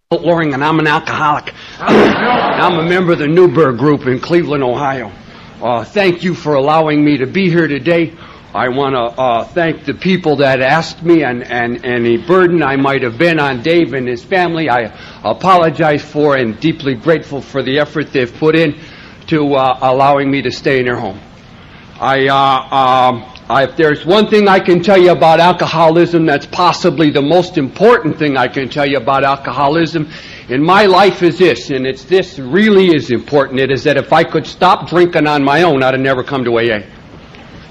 Loring, and I'm an alcoholic. I'm a member of the Newberg Group in Cleveland, Ohio. Thank you for allowing me to be here today. I want to thank the people that asked me and any burden I might have been on Dave and his family. I apologize for and deeply grateful for the effort they've put in to allowing me to stay in their home. If there's one thing I can tell you about alcoholism, that's possibly the most important thing I can tell you about alcoholism in my life is this, and this really is important. It is that if I could stop drinking on my own, I'd have never come to AA.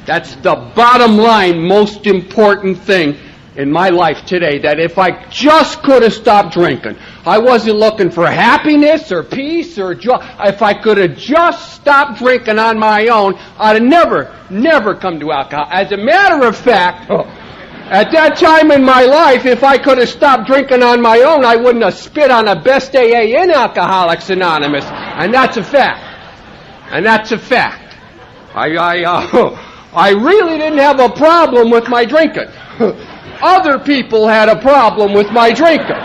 That's the bottom line, most important thing in my life today, that if I just could have stopped drinking, I wasn't looking for happiness or peace or joy. If I could have just stopped drinking on my own, I'd have never come to alcohol. As a matter of fact, at that time in my life, if I could have stopped drinking on my own, I wouldn't have spit on a best AA in Alcoholics Anonymous. And that's a fact. And that's a fact. I really didn't have a problem with my drinking. Other people had a problem with my drinking.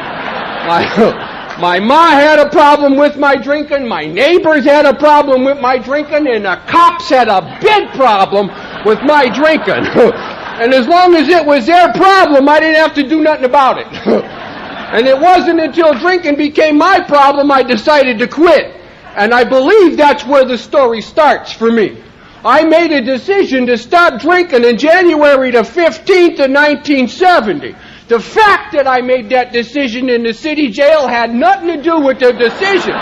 My ma had a problem with my drinking, my neighbors had a problem with my drinking, and the cops had a big problem with my drinking. And as long as it was their problem, I didn't have to do nothing about it. And it wasn't until drinking became my problem I decided to quit. And I believe that's where the story starts for me. I made a decision to stop drinking in January the 15th of 1970. The fact that I made that decision in the city jail had nothing to do with the decision.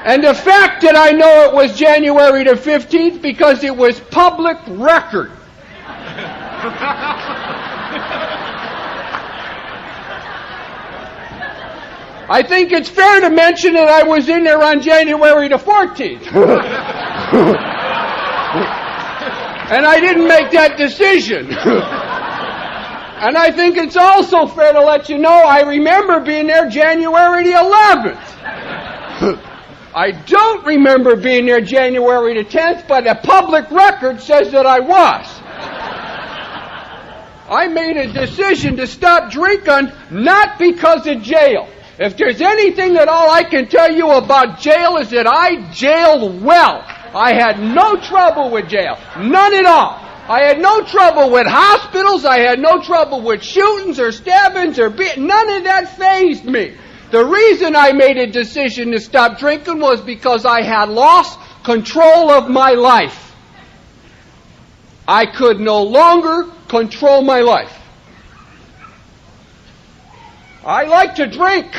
And the fact that I know it was January the 15th because it was public record. I think it's fair to mention that I was in there on January the 14th. And I didn't make that decision. And I think it's also fair to let you know I remember being there January the 11th. I don't remember being there January the 10th, but a public record says that I was. I made a decision to stop drinking not because of jail. If there's anything that all I can tell you about jail is that I jailed well. I had no trouble with jail. None at all. I had no trouble with hospitals. I had no trouble with shootings or stabbings or none of that fazed me. The reason I made a decision to stop drinking was because I had lost control of my life. I could no longer control my life. I like to drink.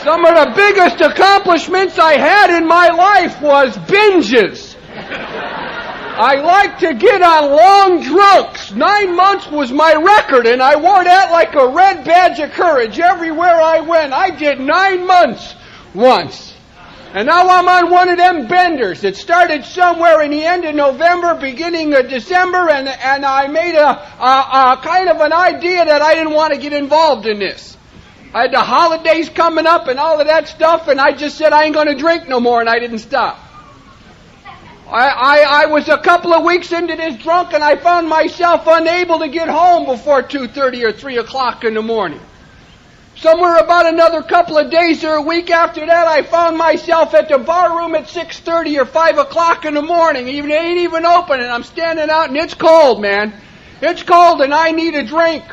Some of the biggest accomplishments I had in my life was binges. I like to get on long drunks. 9 months was my record, and I wore that like a red badge of courage everywhere I went. I did 9 months once. And now I'm on one of them benders. It started somewhere in the end of November, beginning of December, and I made a kind of an idea that I didn't want to get involved in this. I had the holidays coming up and all of that stuff, and I just said I ain't going to drink no more, and I didn't stop. I was a couple of weeks into this drunk, and I found myself unable to get home before 2:30 or 3 o'clock in the morning. Somewhere about another couple of days or a week after that, I found myself at the bar room at 6:30 or 5 o'clock in the morning. It ain't even open, and I'm standing out, and it's cold, man. It's cold, and I need a drink.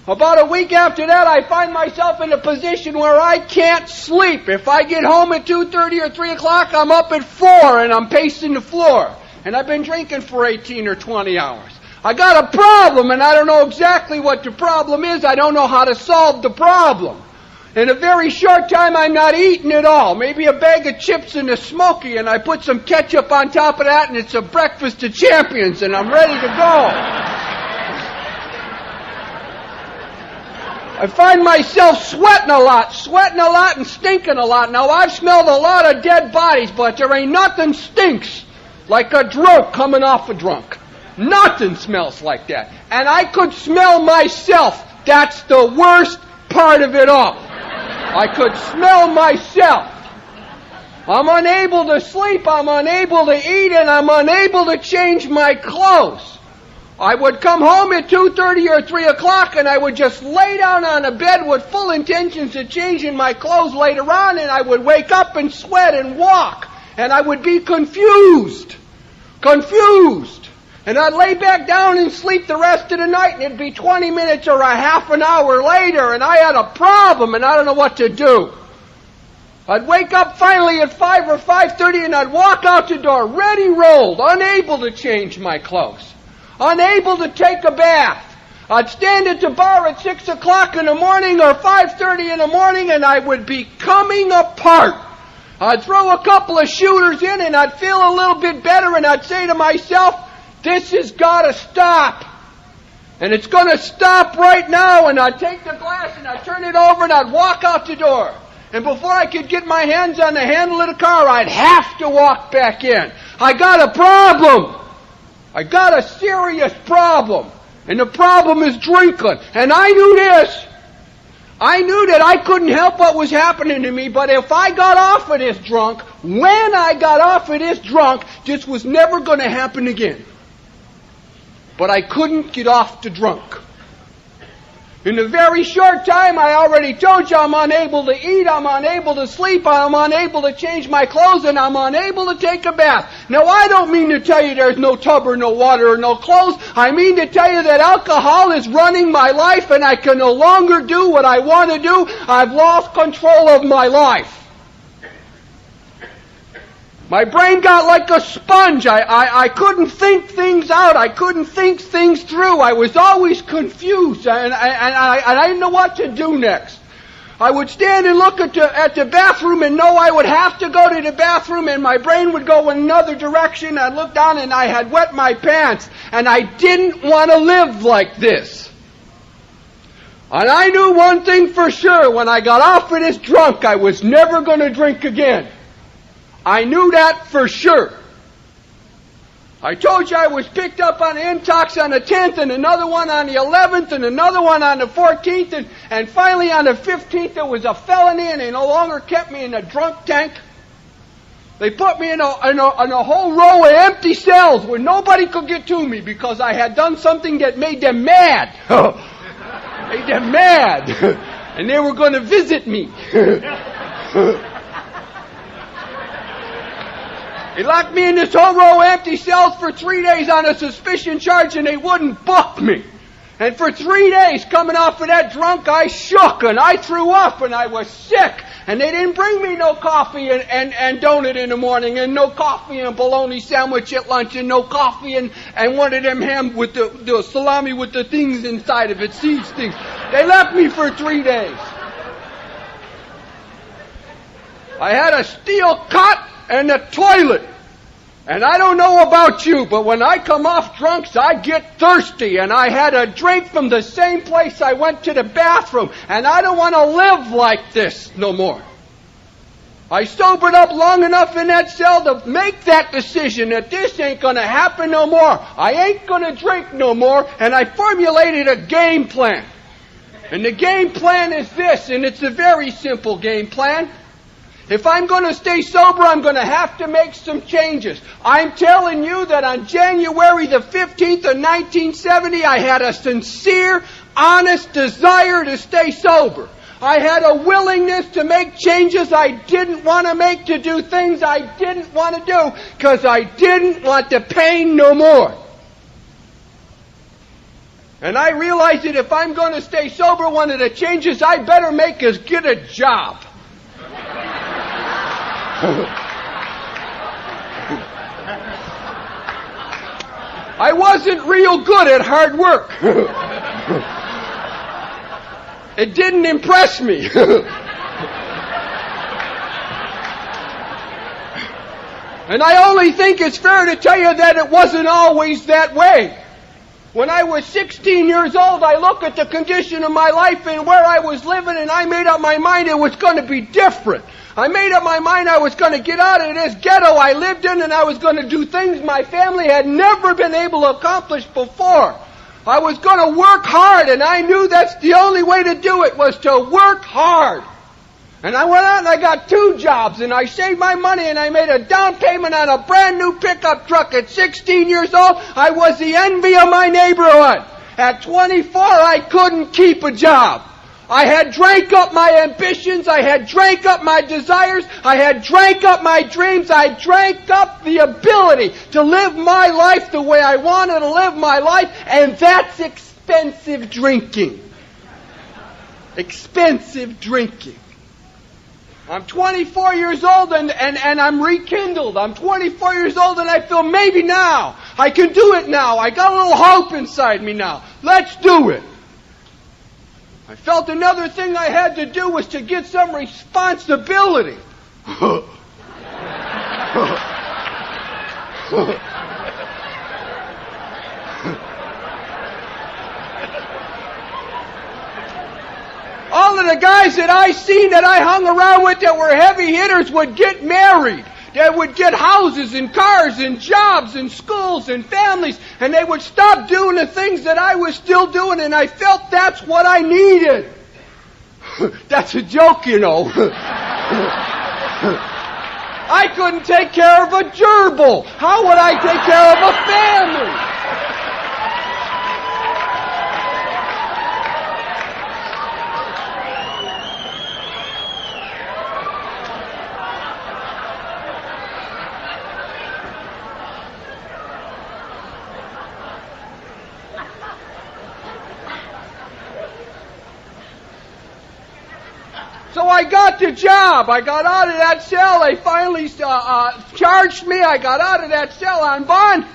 About a week after that, I find myself in a position where I can't sleep. If I get home at 2:30 or 3 o'clock, I'm up at 4, and I'm pacing the floor. And I've been drinking for 18 or 20 hours. I got a problem, and I don't know exactly what the problem is. I don't know how to solve the problem. In a very short time, I'm not eating at all. Maybe a bag of chips and a Smoky, and I put some ketchup on top of that, and it's a breakfast of champions, and I'm ready to go. I find myself sweating a lot and stinking a lot. Now, I've smelled a lot of dead bodies, but there ain't nothing stinks like a drunk coming off a drunk. Nothing smells like that. And I could smell myself. That's the worst part of it all. I could smell myself. I'm unable to sleep, I'm unable to eat, and I'm unable to change my clothes. I would come home at 2:30 or 3 o'clock and I would just lay down on a bed with full intentions of changing my clothes later on, and I would wake up and sweat and walk, and I would be confused. And I'd lay back down and sleep the rest of the night, and it'd be 20 minutes or a half an hour later, and I had a problem and I don't know what to do. I'd wake up finally at 5 or 5:30 and I'd walk out the door, ready rolled, unable to change my clothes, unable to take a bath. I'd stand at the bar at 6 o'clock in the morning or 5:30 in the morning and I would be coming apart. I'd throw a couple of shooters in and I'd feel a little bit better, and I'd say to myself, this has got to stop. And it's going to stop right now. And I'd take the glass and I'd turn it over and I'd walk out the door. And before I could get my hands on the handle of the car, I'd have to walk back in. I got a problem. I got a serious problem. And the problem is drinking. And I knew this. I knew that I couldn't help what was happening to me, but if I got off of this drunk, when I got off of this drunk, this was never going to happen again. But I couldn't get off the drunk. In a very short time, I already told you, I'm unable to eat, I'm unable to sleep, I'm unable to change my clothes, and I'm unable to take a bath. Now, I don't mean to tell you there's no tub or no water or no clothes. I mean to tell you that alcohol is running my life, and I can no longer do what I want to do. I've lost control of my life. My brain got like a sponge. I couldn't think things out. I couldn't think things through. I was always confused, and I didn't know what to do next. I would stand and look at the bathroom and know I would have to go to the bathroom, and my brain would go in another direction. I'd look down and I had wet my pants, and I didn't want to live like this. And I knew one thing for sure. When I got off of this drunk, I was never going to drink again. I knew that for sure. I told you I was picked up on an intox on the 10th, and another one on the 11th, and another one on the 14th, and finally on the 15th there was a felony, and they no longer kept me in a drunk tank. They put me in a whole row of empty cells where nobody could get to me because I had done something that made them mad. Made them mad. And they were going to visit me. They locked me in this whole row of empty cells for 3 days on a suspicion charge, and they wouldn't book me. And for 3 days, coming off of that drunk, I shook, and I threw up, and I was sick. And they didn't bring me no coffee and donut in the morning, and no coffee and bologna sandwich at lunch, and no coffee and one of them ham with the salami with the things inside of it, seeds things. They left me for 3 days. I had a steel cot and a toilet. And I don't know about you, but when I come off drunks, I get thirsty, and I had a drink from the same place I went to the bathroom, and I don't want to live like this no more. I sobered up long enough in that cell to make that decision that this ain't going to happen no more. I ain't going to drink no more, and I formulated a game plan. And the game plan is this, and it's a very simple game plan. If I'm going to stay sober, I'm going to have to make some changes. I'm telling you that on January the 15th of 1970, I had a sincere, honest desire to stay sober. I had a willingness to make changes I didn't want to make, to do things I didn't want to do, because I didn't want the pain no more. And I realized that if I'm going to stay sober, one of the changes I better make is get a job. I wasn't real good at hard work. It didn't impress me. And I only think it's fair to tell you that it wasn't always that way. When I was 16 years old, I looked at the condition of my life and where I was living, and I made up my mind it was going to be different. I made up my mind I was going to get out of this ghetto I lived in, and I was going to do things my family had never been able to accomplish before. I was going to work hard, and I knew that's the only way to do it, was to work hard. And I went out and I got 2 jobs, and I saved my money, and I made a down payment on a brand new pickup truck. At 16 years old, I was the envy of my neighborhood. At 24, I couldn't keep a job. I had drank up my ambitions. I had drank up my desires. I had drank up my dreams. I drank up the ability to live my life the way I wanted to live my life, and that's expensive drinking. Expensive drinking. I'm 24 years old and I'm rekindled. I'm 24 years old and I feel maybe now. I can do it now. I got a little hope inside me now. Let's do it. I felt another thing I had to do was to get some responsibility. All of the guys that I seen that I hung around with that were heavy hitters would get married. They would get houses and cars and jobs and schools and families, and they would stop doing the things that I was still doing, and I felt that's what I needed. That's a joke, you know. I couldn't take care of a gerbil. How would I take care of a family? So I got the job. I got out of that cell. They finally charged me. I got out of that cell on bond.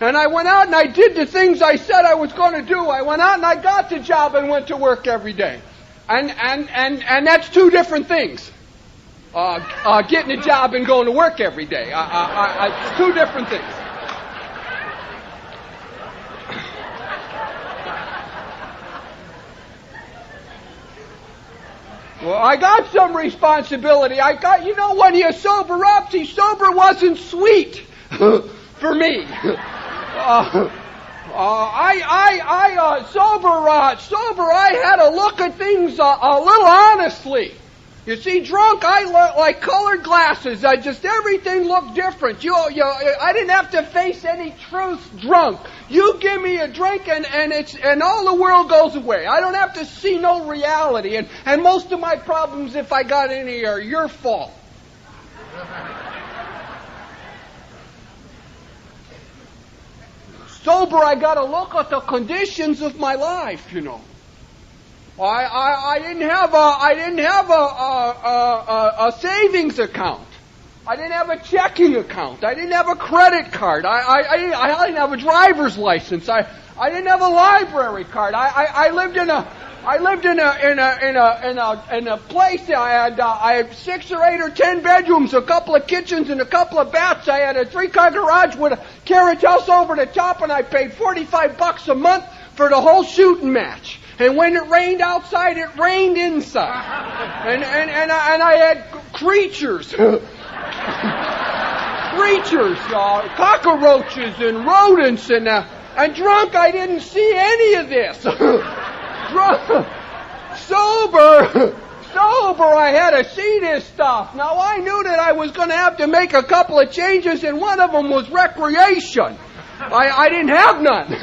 And I went out and I did the things I said I was going to do. I went out and I got the job and went to work every day. And that's 2 different things. Getting a job and going to work every day. It's 2 different things. Well, I got some responsibility. You know, when you sober up, see, sober wasn't sweet for me. Sober, I had to look at things a little honestly. You see, drunk, I looked like colored glasses. Everything looked different. I didn't have to face any truth drunk. You give me a drink and all the world goes away. I don't have to see no reality. And most of my problems, if I got any, are your fault. Sober, I got to look at the conditions of my life, you know. I didn't have a savings account. I didn't have a checking account. I didn't have a credit card. I didn't have a driver's license. I didn't have a library card. I lived in a place. I had 6 or 8 or 10 bedrooms, a couple of kitchens, and a couple of baths. I had a 3-car garage with a carriage house over the top, and I paid $45 a month for the whole shooting match. And when it rained outside, it rained inside. And I had creatures. Cockroaches and rodents and drunk, I didn't see any of this. Sober, I had to see this stuff. Now, I knew that I was going to have to make a couple of changes, and one of them was recreation. I didn't have none.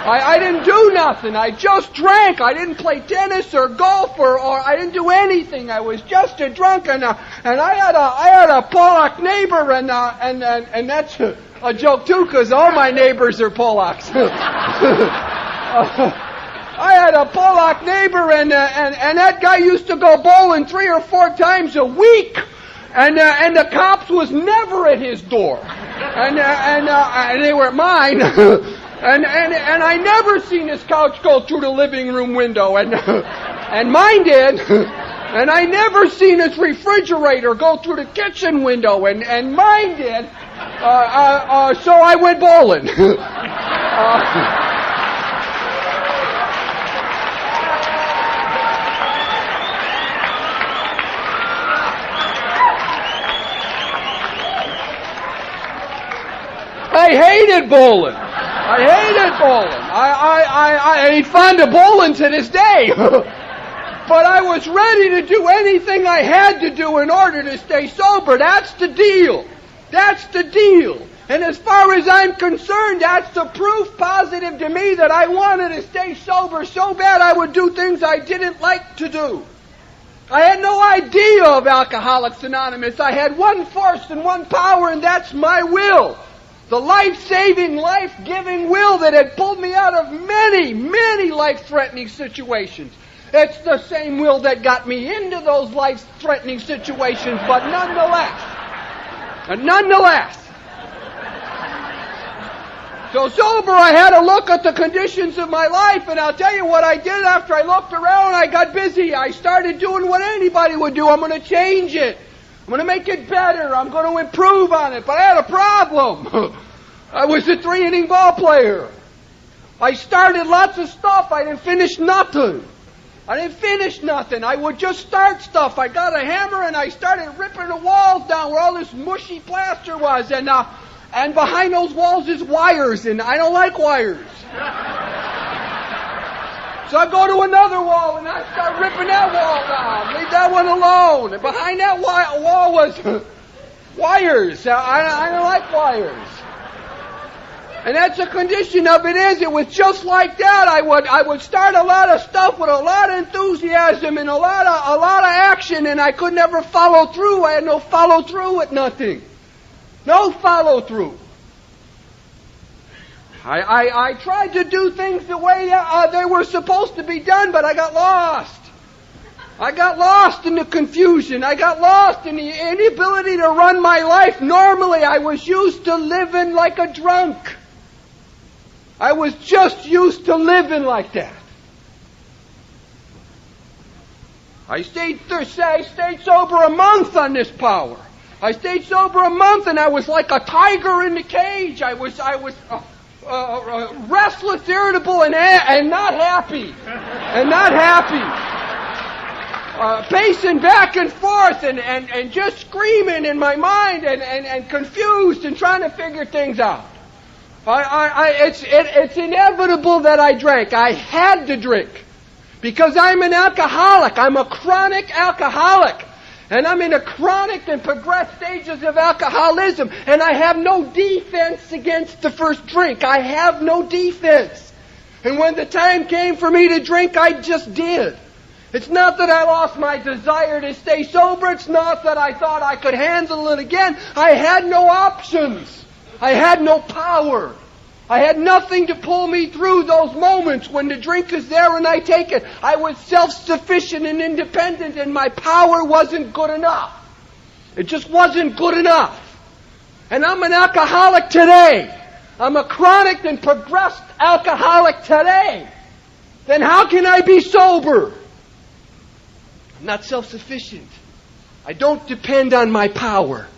I didn't do nothing. I just drank. I didn't play tennis or golf or I didn't do anything. I was just a drunk, and I had a Pollock neighbor, and that's a joke too, because all my neighbors are Pollocks. I had a Pollock neighbor, and that guy used to go bowling 3 or 4 times a week, and the cops was never at his door, and they were mine. And I never seen his couch go through the living room window, and mine did. And I never seen his refrigerator go through the kitchen window, and mine did. So I went bowling. I hated bowling. I ain't fond of bowling to this day. But But I was ready to do anything I had to do in order to stay sober. That's the deal. That's the deal. And as far as I'm concerned, that's the proof positive to me that I wanted to stay sober so bad I would do things I didn't like to do. I had no idea of Alcoholics Anonymous. I had one force and one power, and that's my will. The life-saving, life-giving will that had pulled me out of many, many life-threatening situations. It's the same will that got me into those life-threatening situations, but nonetheless. So sober, I had to look at the conditions of my life, and I'll tell you what I did after I looked around. I got busy. I started doing what anybody would do. I'm going to change it. I'm going to make it better. I'm going to improve on it. But I had a problem. I was a 3-inning ball player. I started lots of stuff. I didn't finish nothing. I would just start stuff. I got a hammer and I started ripping the walls down where all this mushy plaster was. And behind those walls is wires, and I don't like wires. So I go to another wall and I start ripping that wall down. Leave that one alone. And behind that wall was wires. I don't like wires. And that's the condition of it is. It was just like that. I would start a lot of stuff with a lot of enthusiasm and a lot of action, and I could never follow through. I had no follow through with nothing. No follow through. I tried to do things the way they were supposed to be done, but I got lost. I got lost in the confusion. I got lost in the inability to run my life normally. I was used to living like a drunk. I was just used to living like that. I stayed sober a month on this power. I stayed sober a month, and I was like a tiger in the cage. I was restless, irritable, and not happy. Pacing back and forth, and just screaming in my mind, and confused, and trying to figure things out. It's inevitable that I drank. I had to drink. Because I'm an alcoholic. I'm a chronic alcoholic. And I'm in the chronic and progressed stages of alcoholism. And I have no defense against the first drink. I have no defense. And when the time came for me to drink, I just did. It's not that I lost my desire to stay sober. It's not that I thought I could handle it again. I had no options. I had no power. I had nothing to pull me through those moments when the drink is there and I take it. I was self-sufficient and independent, and my power wasn't good enough. It just wasn't good enough. And I'm an alcoholic today. I'm a chronic and progressed alcoholic today. Then how can I be sober? I'm not self-sufficient. I don't depend on my power.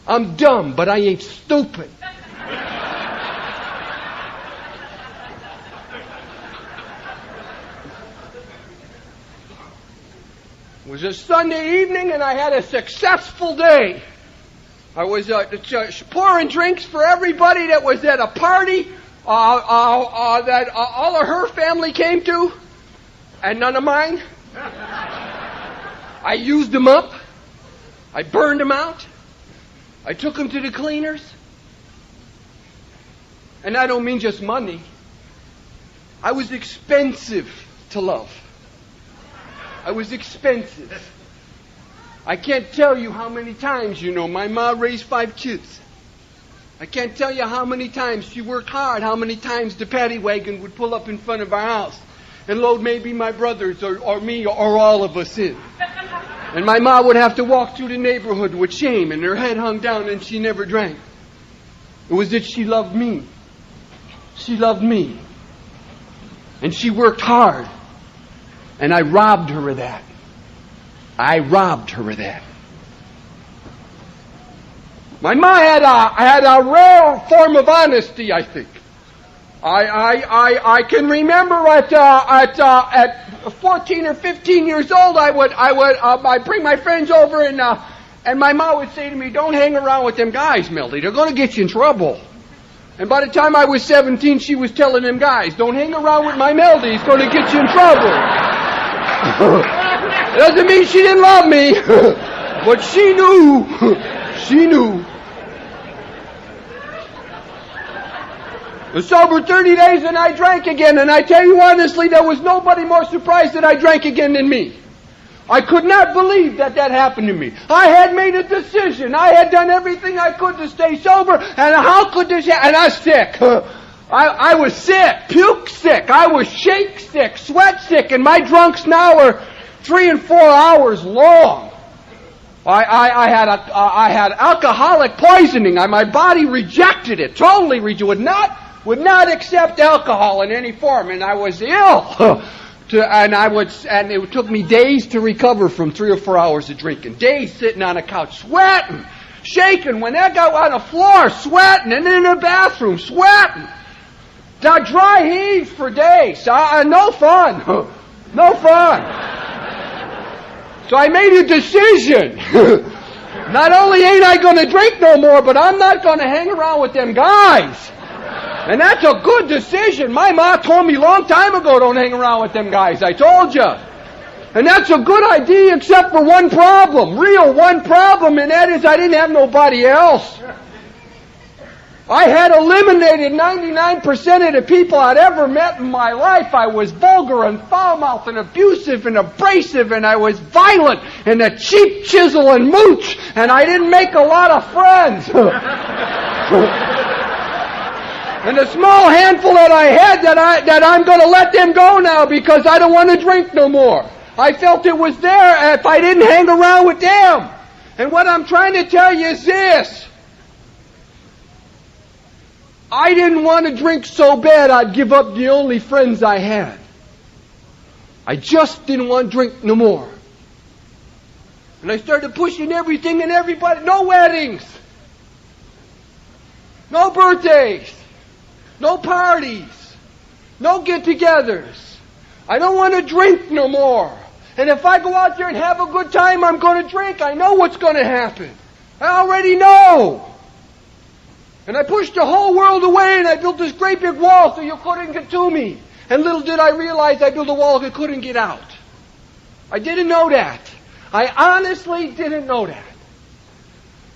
I'm dumb, but I ain't stupid. It was a Sunday evening, and I had a successful day. I was pouring drinks for everybody that was at a party that all of her family came to, and none of mine. I used them up. I burned them out. I took them to the cleaners. And I don't mean just money. I was expensive to love. I was expensive. I can't tell you how many times, my mom raised 5 kids. I can't tell you how many times she worked hard, how many times the paddy wagon would pull up in front of our house and load maybe my brothers or me or all of us in. And my mom would have to walk through the neighborhood with shame, and her head hung down, and she never drank. It was that she loved me. She loved me. And she worked hard. And I robbed her of that. My mom had a rare form of honesty, I think. I can remember at 14 or 15 years old, I'd bring my friends over, and my mom would say to me, "Don't hang around with them guys, Milty. They're going to get you in trouble." And by the time I was 17, she was telling them guys, "Don't hang around with my Milty. He's going to get you in trouble." It doesn't mean she didn't love me, but she knew. She knew. I was sober 30 days and I drank again, and I tell you honestly, there was nobody more surprised that I drank again than me. I could not believe that happened to me. I had made a decision. I had done everything I could to stay sober, and how could this happen? And I was sick. I was sick, puke sick. I was shake sick, sweat sick, and my drunks now are 3 and 4 hours long. I had alcoholic poisoning. My body rejected it, totally rejected. Would not accept alcohol in any form, and I was ill. And it took me days to recover from 3 or 4 hours of drinking. Days sitting on a couch, sweating, shaking. When I got on the floor, sweating, and in the bathroom, sweating. Now, dry heaves for days. No fun. No fun. So I made a decision. Not only ain't I going to drink no more, but I'm not going to hang around with them guys. And that's a good decision. My ma told me a long time ago, don't hang around with them guys. I told you. And that's a good idea except for one problem. One problem, and that is I didn't have nobody else. I had eliminated 99% of the people I'd ever met in my life. I was vulgar and foul-mouthed and abusive and abrasive, and I was violent and a cheap chisel and mooch, and I didn't make a lot of friends. And the small handful that I had that I'm going to let them go now because I don't want to drink no more. I felt it was there if I didn't hang around with them. And what I'm trying to tell you is this. I didn't want to drink so bad I'd give up the only friends I had. I just didn't want to drink no more. And I started pushing everything and everybody. No weddings. No birthdays. No parties. No get-togethers. I don't want to drink no more. And if I go out there and have a good time, I'm going to drink. I know what's going to happen. I already know. And I pushed the whole world away, and I built this great big wall so you couldn't get to me. And little did I realize I built a wall that couldn't get out. I didn't know that. I honestly didn't know that.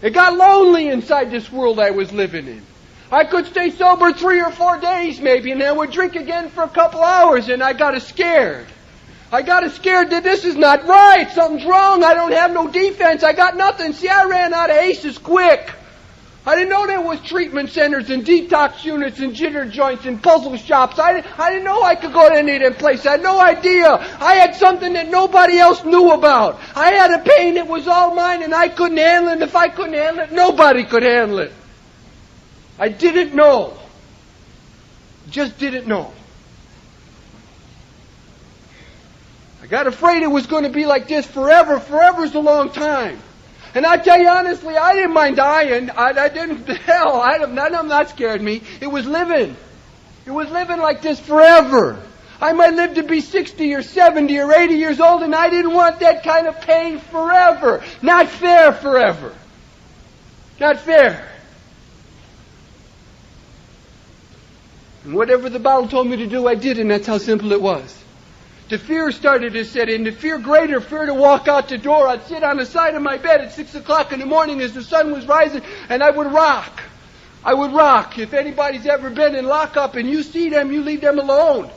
It got lonely inside this world I was living in. I could stay sober 3 or 4 days maybe, and then I would drink again for a couple hours, and I got scared. I got scared that this is not right. Something's wrong. I don't have no defense. I got nothing. See, I ran out of aces quick. I didn't know there was treatment centers and detox units and jitter joints and puzzle shops. I didn't know I could go to any of them places. I had no idea. I had something that nobody else knew about. I had a pain that was all mine, and I couldn't handle it. And if I couldn't handle it, nobody could handle it. I didn't know. Just didn't know. I got afraid it was going to be like this forever. Forever's a long time. And I tell you honestly, I didn't mind dying. I didn't, none of them that scared me. It was living. It was living like this forever. I might live to be 60 or 70 or 80 years old, and I didn't want that kind of pain forever. Not fair forever. Not fair. And whatever the Bible told me to do, I did, and that's how simple it was. The fear started to set in. The fear greater, fear to walk out the door. I'd sit on the side of my bed at 6 o'clock in the morning as the sun was rising, and I would rock. I would rock. If anybody's ever been in lockup and you see them, you leave them alone.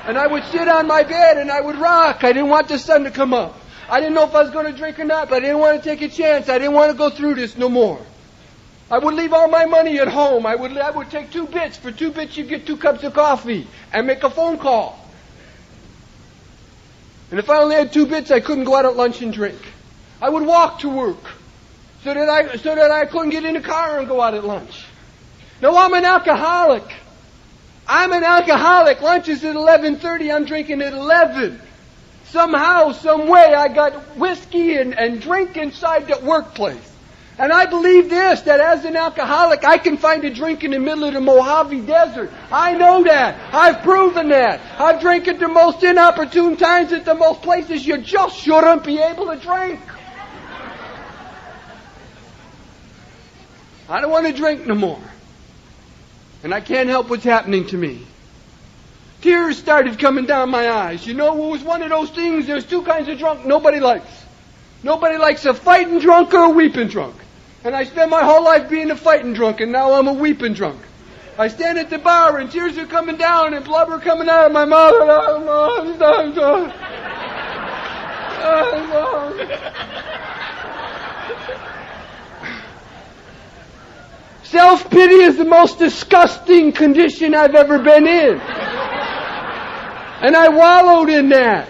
And I would sit on my bed and I would rock. I didn't want the sun to come up. I didn't know if I was going to drink or not, but I didn't want to take a chance. I didn't want to go through this no more. I would leave all my money at home. I would take 2 bits. For 2 bits, you get 2 cups of coffee and make a phone call. And if I only had 2 bits, I couldn't go out at lunch and drink. I would walk to work so that I couldn't get in the car and go out at lunch. No, I'm an alcoholic. I'm an alcoholic. Lunch is at 11:30. I'm drinking at 11. Somehow, some way, I got whiskey and drink inside the workplace. And I believe this, that as an alcoholic, I can find a drink in the middle of the Mojave Desert. I know that. I've proven that. I've drank at the most inopportune times at the most places you just shouldn't be able to drink. I don't want to drink no more. And I can't help what's happening to me. Tears started coming down my eyes. You know, it was one of those things, there's two kinds of drunk nobody likes. Nobody likes a fighting drunk or a weeping drunk. And I spent my whole life being a fighting drunk, and now I'm a weeping drunk. I stand at the bar, and tears are coming down, and blubber coming out of my mouth. Self-pity is the most disgusting condition I've ever been in. And I wallowed in that.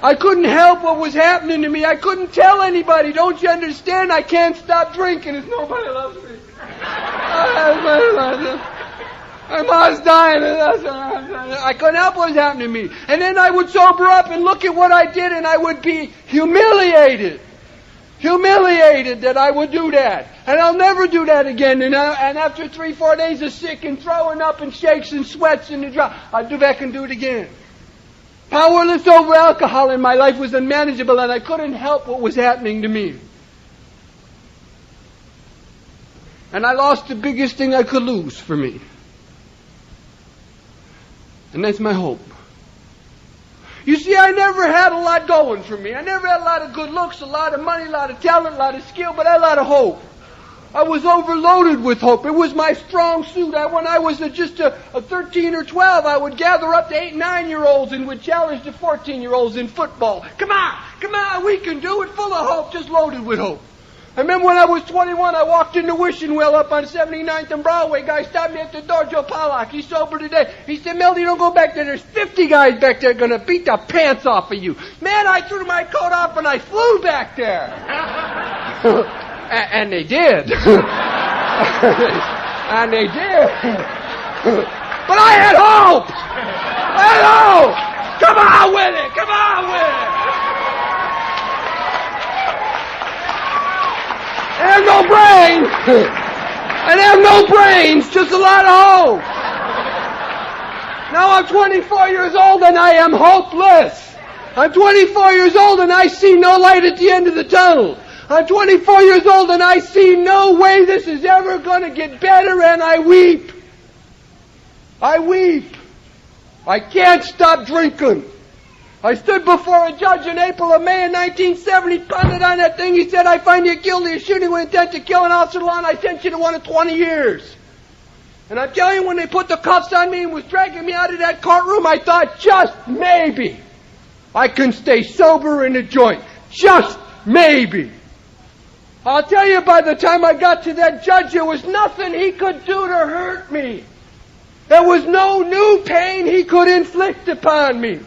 I couldn't help what was happening to me. I couldn't tell anybody. Don't you understand? I can't stop drinking if nobody loves me. My mom's dying. I couldn't help what was happening to me. And then I would sober up and look at what I did, and I would be humiliated. Humiliated that I would do that. And I'll never do that again. And after 3-4 days of sick and throwing up and shakes and sweats in the dry, I'd do back and do it again. Powerless over alcohol, and my life was unmanageable, and I couldn't help what was happening to me. And I lost the biggest thing I could lose for me. And that's my hope. You see, I never had a lot going for me. I never had a lot of good looks, a lot of money, a lot of talent, a lot of skill, but I had a lot of hope. I was overloaded with hope. It was my strong suit. When I was just a 13 or 12, I would gather up to 8 and 9-year-olds and would challenge the 14-year-olds in football. Come on, we can do it, full of hope, just loaded with hope. I remember when I was 21, I walked in the wishing well up on 79th and Broadway. Guy stopped me at the door, Joe Pollack. He's sober today. He said, Milt, you don't go back there. There's 50 guys back there going to beat the pants off of you. Man, I threw my coat off and I flew back there. And they did. And they did. But I had hope. I had hope. Come on with it. Come on with it. I have no brains. I have no brains, just a lot of hope. Now I'm 24 years old and I am hopeless. I'm 24 years old and I see no light at the end of the tunnel. I'm 24 years old and I see no way this is ever going to get better, and I weep. I weep. I can't stop drinking. I stood before a judge in April or May of 1970, pounded on that thing. He said, I find you guilty of shooting with intent to kill an officer of the law, and I sent you to 1 of 20 years. And I'm telling you, when they put the cuffs on me and was dragging me out of that courtroom, I thought, just maybe I can stay sober in a joint. Just maybe. I'll tell you, by the time I got to that judge, there was nothing he could do to hurt me. There was no new pain he could inflict upon me.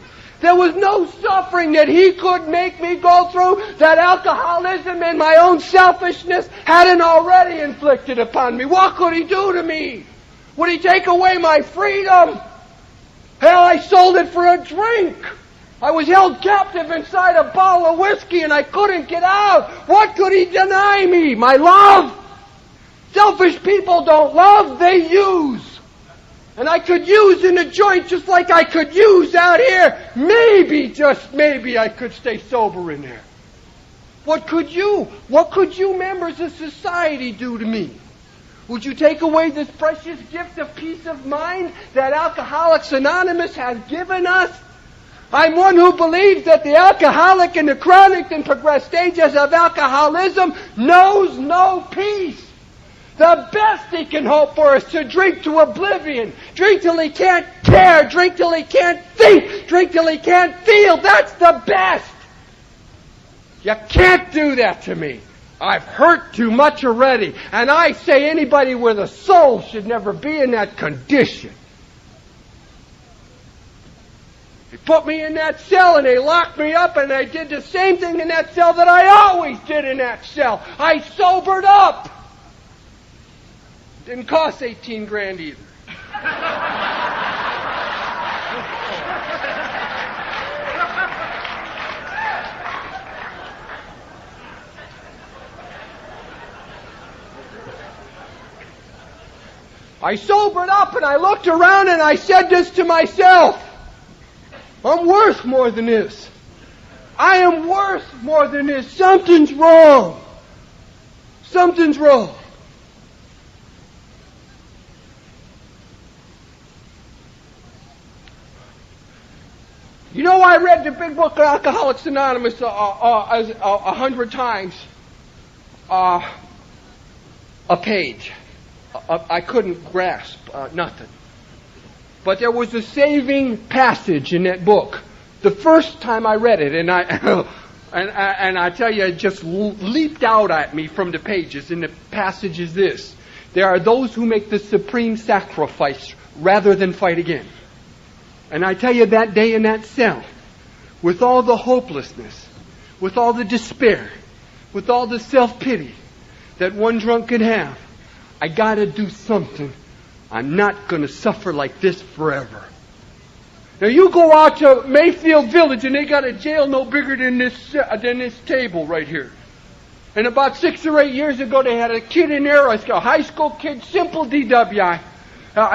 There was no suffering that he could make me go through that alcoholism and my own selfishness hadn't already inflicted upon me. What could he do to me? Would he take away my freedom? Hell, I sold it for a drink. I was held captive inside a bottle of whiskey and I couldn't get out. What could he deny me? My love? Selfish people don't love, they use. And I could use in a joint just like I could use out here. Maybe, just maybe, I could stay sober in there. What could you members of society do to me? Would you take away this precious gift of peace of mind that Alcoholics Anonymous has given us? I'm one who believes that the alcoholic in the chronic and progressed stages of alcoholism knows no peace. The best he can hope for is to drink to oblivion. Drink till he can't care. Drink till he can't think. Drink till he can't feel. That's the best. You can't do that to me. I've hurt too much already. And I say anybody with a soul should never be in that condition. They put me in that cell and they locked me up, and I did the same thing in that cell that I always did in that cell. I sobered up. Didn't cost 18 grand either. I sobered up and I looked around and I said this to myself. I'm worth more than this. I am worth more than this. Something's wrong. Something's wrong. You know, I read the big book of Alcoholics Anonymous 100 times. A page. I couldn't grasp nothing. But there was a saving passage in that book. The first time I read it, and I tell you, it just leaped out at me from the pages. And the passage is this: there are those who make the supreme sacrifice rather than fight again. And I tell you, that day in that cell, with all the hopelessness, with all the despair, with all the self-pity that one drunk could have, I got to do something. I'm not going to suffer like this forever. Now you go out to Mayfield Village and they got a jail no bigger than this table right here. And about 6 or 8 years ago they had a kid in there, a high school kid, simple DWI.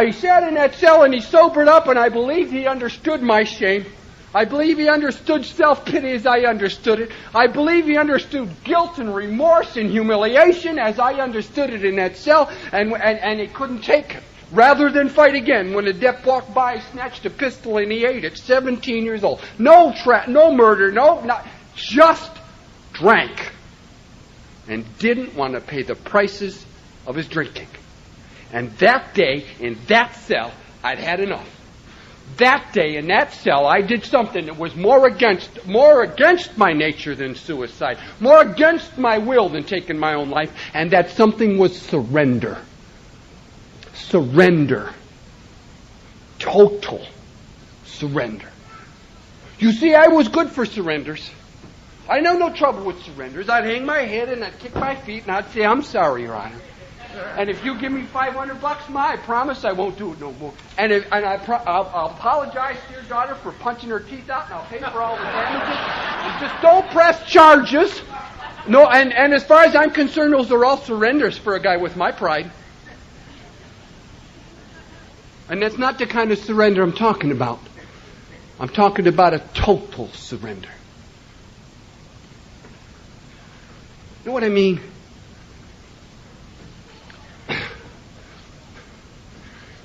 He sat in that cell and he sobered up, and I believe he understood my shame. I believe he understood self-pity as I understood it. I believe he understood guilt and remorse and humiliation as I understood it in that cell, and he couldn't take it. Rather than fight again, when a dep walked by, he snatched a pistol and he ate it. 17 years old. No murder, just drank. And didn't want to pay the prices of his drinking. And that day, in that cell, I'd had enough. That day, in that cell, I did something that was more against my nature than suicide, more against my will than taking my own life, and that something was surrender. Surrender. Total surrender. You see, I was good for surrenders. I know no trouble with surrenders. I'd hang my head and I'd kick my feet and I'd say, "I'm sorry, Your Honor. And if you give me $500, I promise I won't do it no more. I'll apologize to your daughter for punching her teeth out, and I'll pay for all the damages. And just don't press charges." No, and as far as I'm concerned, those are all surrenders for a guy with my pride. And that's not the kind of surrender I'm talking about. I'm talking about a total surrender. You know what I mean?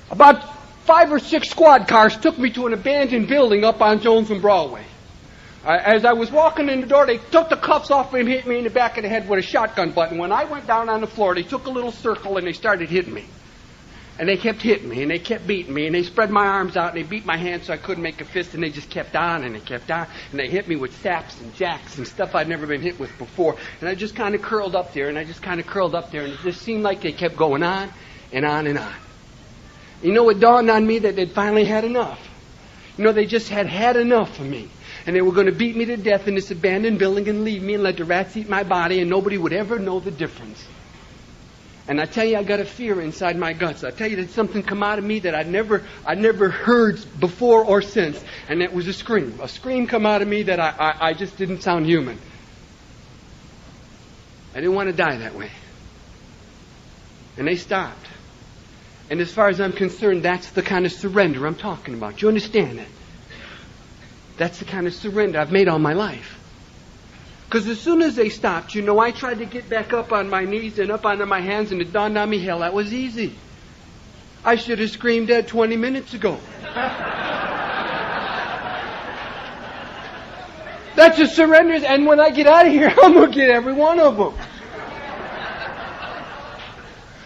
About 5 or 6 squad cars took me to an abandoned building up on Jones and Broadway. As I was walking in the door, they took the cuffs off and hit me in the back of the head with a shotgun butt. And when I went down on the floor, they took a little circle and they started hitting me. And they kept hitting me, and they kept beating me, and they spread my arms out, and they beat my hands so I couldn't make a fist, and they just kept on, and they kept on, and they hit me with saps and jacks and stuff I'd never been hit with before. And I just kind of curled up there, and it just seemed like they kept going on and on and on. You know, it dawned on me that they'd finally had enough. You know, they just had enough of me. And they were going to beat me to death in this abandoned building and leave me and let the rats eat my body, and nobody would ever know the difference. And I tell you, I got a fear inside my guts. I tell you, that something come out of me that I'd never heard before or since. And that was a scream. A scream come out of me that I just didn't sound human. I didn't want to die that way. And they stopped. And as far as I'm concerned, that's the kind of surrender I'm talking about. Do you understand that? That's the kind of surrender I've made all my life. Because as soon as they stopped, you know, I tried to get back up on my knees and up onto my hands, and it dawned on me, hell, that was easy. I should have screamed dead 20 minutes ago. That's a surrender, and when I get out of here, I'm going to get every one of them.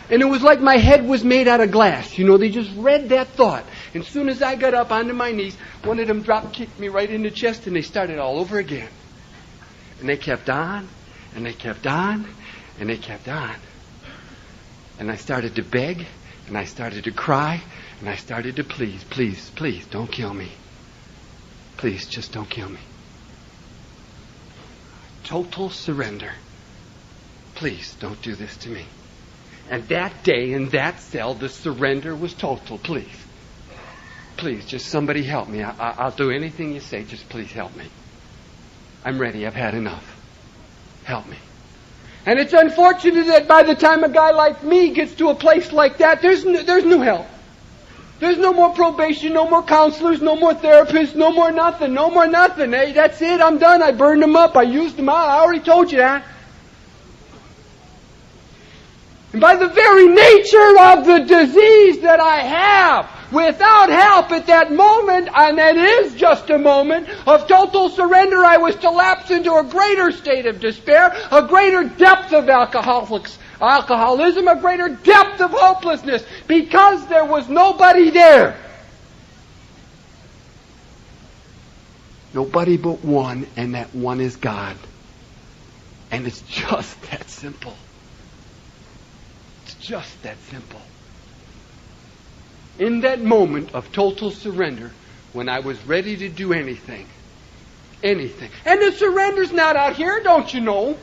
And it was like my head was made out of glass. You know, they just read that thought. And as soon as I got up onto my knees, one of them drop-kicked me right in the chest, and they started all over again. And they kept on, and they kept on, and they kept on. And I started to beg, and I started to cry, and I started to please, don't kill me. Please, just don't kill me. Total surrender. Please, don't do this to me. And that day in that cell, the surrender was total. Please, just somebody help me. I'll do anything you say. Just please help me. I'm ready. I've had enough. Help me. And it's unfortunate that by the time a guy like me gets to a place like that, there's no help. There's no more probation, no more counselors, no more therapists, no more nothing. Hey, that's it. I'm done. I burned them up. I used them out. I already told you that. And by the very nature of the disease that I have, Without help at that moment, and that is just a moment, of total surrender, I was to lapse into a greater state of despair, a greater depth of alcoholism, a greater depth of hopelessness, because there was nobody there. Nobody but one, and that one is God. And it's just that simple. It's just that simple. In that moment of total surrender, when I was ready to do anything. Anything. And the surrender's not out here, don't you know?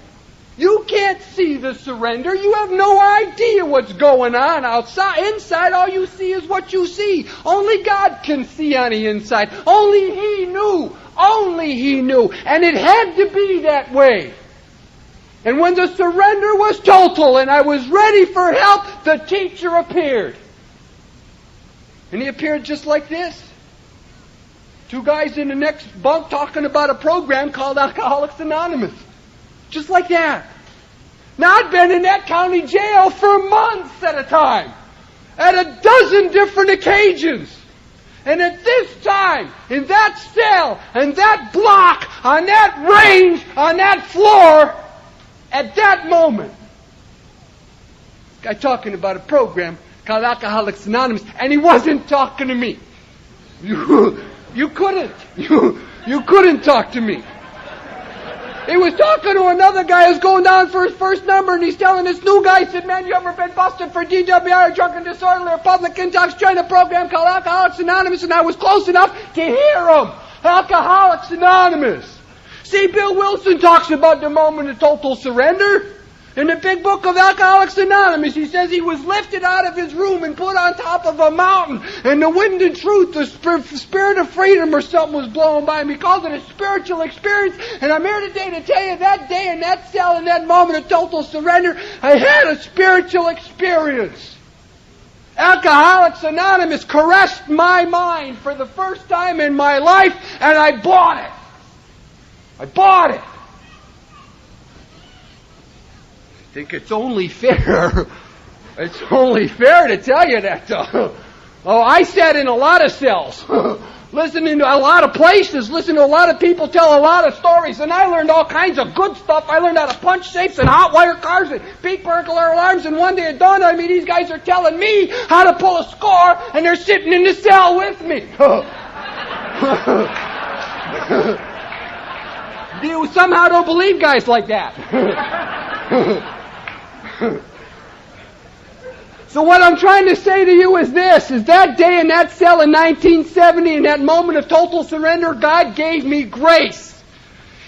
You can't see the surrender. You have no idea what's going on outside. Inside, all you see is what you see. Only God can see on the inside. Only He knew. Only He knew. And it had to be that way. And when the surrender was total and I was ready for help, the teacher appeared. And he appeared just like this. Two guys in the next bunk talking about a program called Alcoholics Anonymous. Just like that. Now, I'd been in that county jail for months at a time. At a dozen different occasions. And at this time, in that cell, in that block, on that range, on that floor, at that moment, this guy talking about a program called Alcoholics Anonymous, and he wasn't talking to me. You couldn't talk to me. He was talking to another guy who's going down for his first number, and he's telling this new guy, he said, man, you ever been busted for DWI, drunken disorderly, or public intox, joined a program called Alcoholics Anonymous, and I was close enough to hear him. Alcoholics Anonymous. See, Bill Wilson talks about the moment of total surrender. In the big book of Alcoholics Anonymous, he says he was lifted out of his room and put on top of a mountain, and the wind and truth, the spirit of freedom or something was blowing by him. He calls it a spiritual experience, and I'm here today to tell you that day in that cell, in that moment of total surrender, I had a spiritual experience. Alcoholics Anonymous caressed my mind for the first time in my life, and I bought it. I bought it. I think it's only fair. It's only fair to tell you that. I sat in a lot of cells, listening to a lot of places, listening to a lot of people tell a lot of stories, and I learned all kinds of good stuff. I learned how to punch safes and hot wire cars and beat burglar alarms, and one day it dawned on me, these guys are telling me how to pull a score, and they're sitting in the cell with me. You somehow don't believe guys like that. So what I'm trying to say to you is this, is that day in that cell in 1970, in that moment of total surrender, God gave me grace.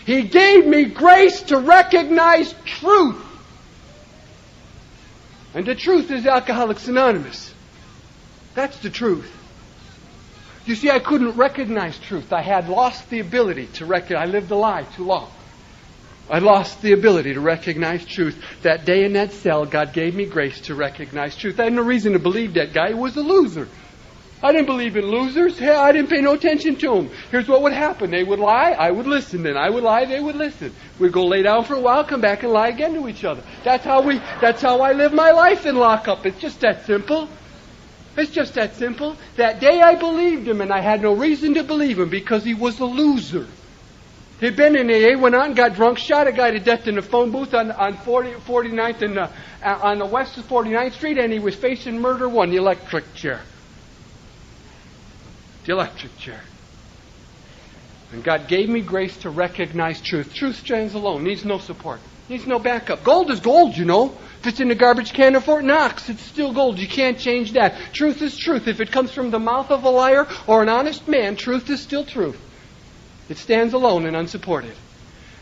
He gave me grace to recognize truth. And the truth is Alcoholics Anonymous. That's the truth. You see, I couldn't recognize truth. I had lost the ability to recognize. I lived a lie too long. I lost the ability to recognize truth. That day in that cell, God gave me grace to recognize truth. I had no reason to believe that guy was a loser. I didn't believe in losers. Hell, I didn't pay no attention to them. Here's what would happen. They would lie, I would listen. Then I would lie, they would listen. We'd go lay down for a while, come back and lie again to each other. That's how I live my life in lockup. It's just that simple. It's just that simple. That day I believed him, and I had no reason to believe him because he was a loser. He'd been in AA, went out and got drunk, shot a guy to death in the phone booth on 49th and on the west of 49th Street, and he was facing murder one, the electric chair. The electric chair. And God gave me grace to recognize truth. Truth stands alone, needs no support, needs no backup. Gold is gold, you know. If it's in the garbage can of Fort Knox, it's still gold. You can't change that. Truth is truth. If it comes from the mouth of a liar or an honest man, truth is still truth. It stands alone and unsupported.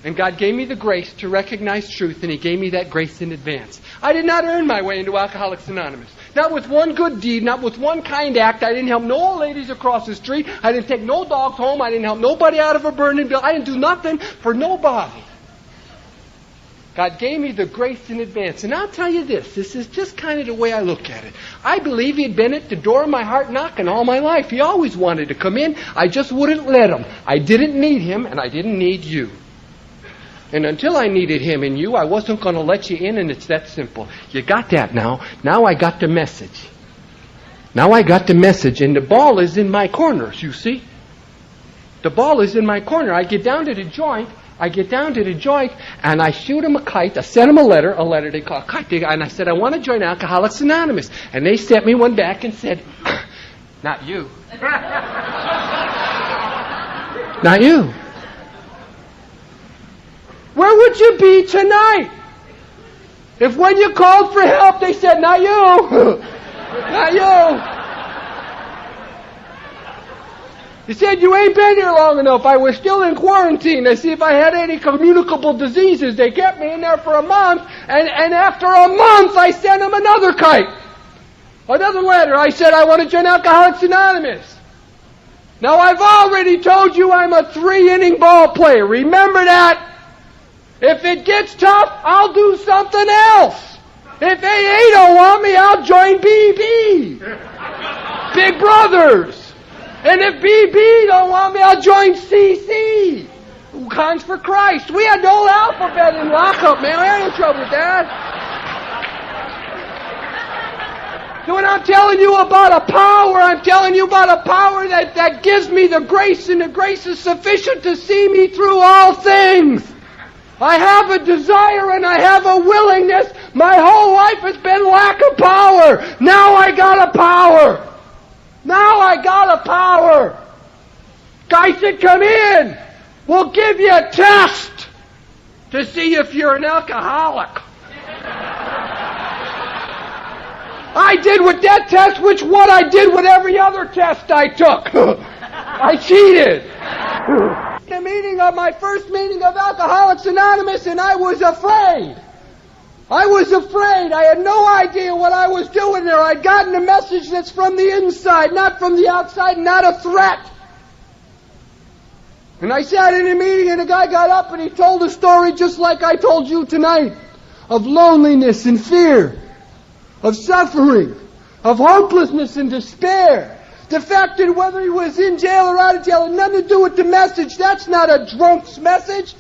And God gave me the grace to recognize truth, and He gave me that grace in advance. I did not earn my way into Alcoholics Anonymous. Not with one good deed, not with one kind act. I didn't help no old ladies across the street. I didn't take no dogs home. I didn't help nobody out of a burning building. I didn't do nothing for nobody. God gave me the grace in advance. And I'll tell you this is just kind of the way I look at it. I believe He had been at the door of my heart knocking all my life. He always wanted to come in. I just wouldn't let Him. I didn't need Him, and I didn't need you. And until I needed Him and you, I wasn't going to let you in, and it's that simple. You got that now. Now I got the message. Now I got the message, and the ball is in my corners, you see. The ball is in my corner. I get down to the joint, and I shoot him a kite. I sent him a letter they call a kite. And I said, I want to join Alcoholics Anonymous. And they sent me one back and said, not you. Not you. Where would you be tonight? If when you called for help, they said, not you. Not you. He said, you ain't been here long enough. I was still in quarantine to see if I had any communicable diseases. They kept me in there for a month, and after a month, I sent him another kite. Another letter. I said, I want to join Alcoholics Anonymous. Now, I've already told you I'm a 3-inning ball player. Remember that. If it gets tough, I'll do something else. If AA don't want me, I'll join BB. Big Brothers. And if BB don't want me, I'll join CC. Cons for Christ. We had the whole alphabet in lockup, man. I had no trouble with that. So when I'm telling you about a power, I'm telling you about a power that gives me the grace, and the grace is sufficient to see me through all things. I have a desire and I have a willingness. My whole life has been lack of power. Now I got a power. Now I got a power. Guy said, come in. We'll give you a test to see if you're an alcoholic. I did with that test what I did with every other test I took. I cheated. My first meeting of Alcoholics Anonymous, and I was afraid. I had no idea what I was doing there. I'd gotten a message that's from the inside, not from the outside, not a threat. And I sat in a meeting, and a guy got up and he told a story just like I told you tonight, of loneliness and fear, of suffering, of hopelessness and despair. The fact that whether he was in jail or out of jail had nothing to do with the message. That's not a drunk's message.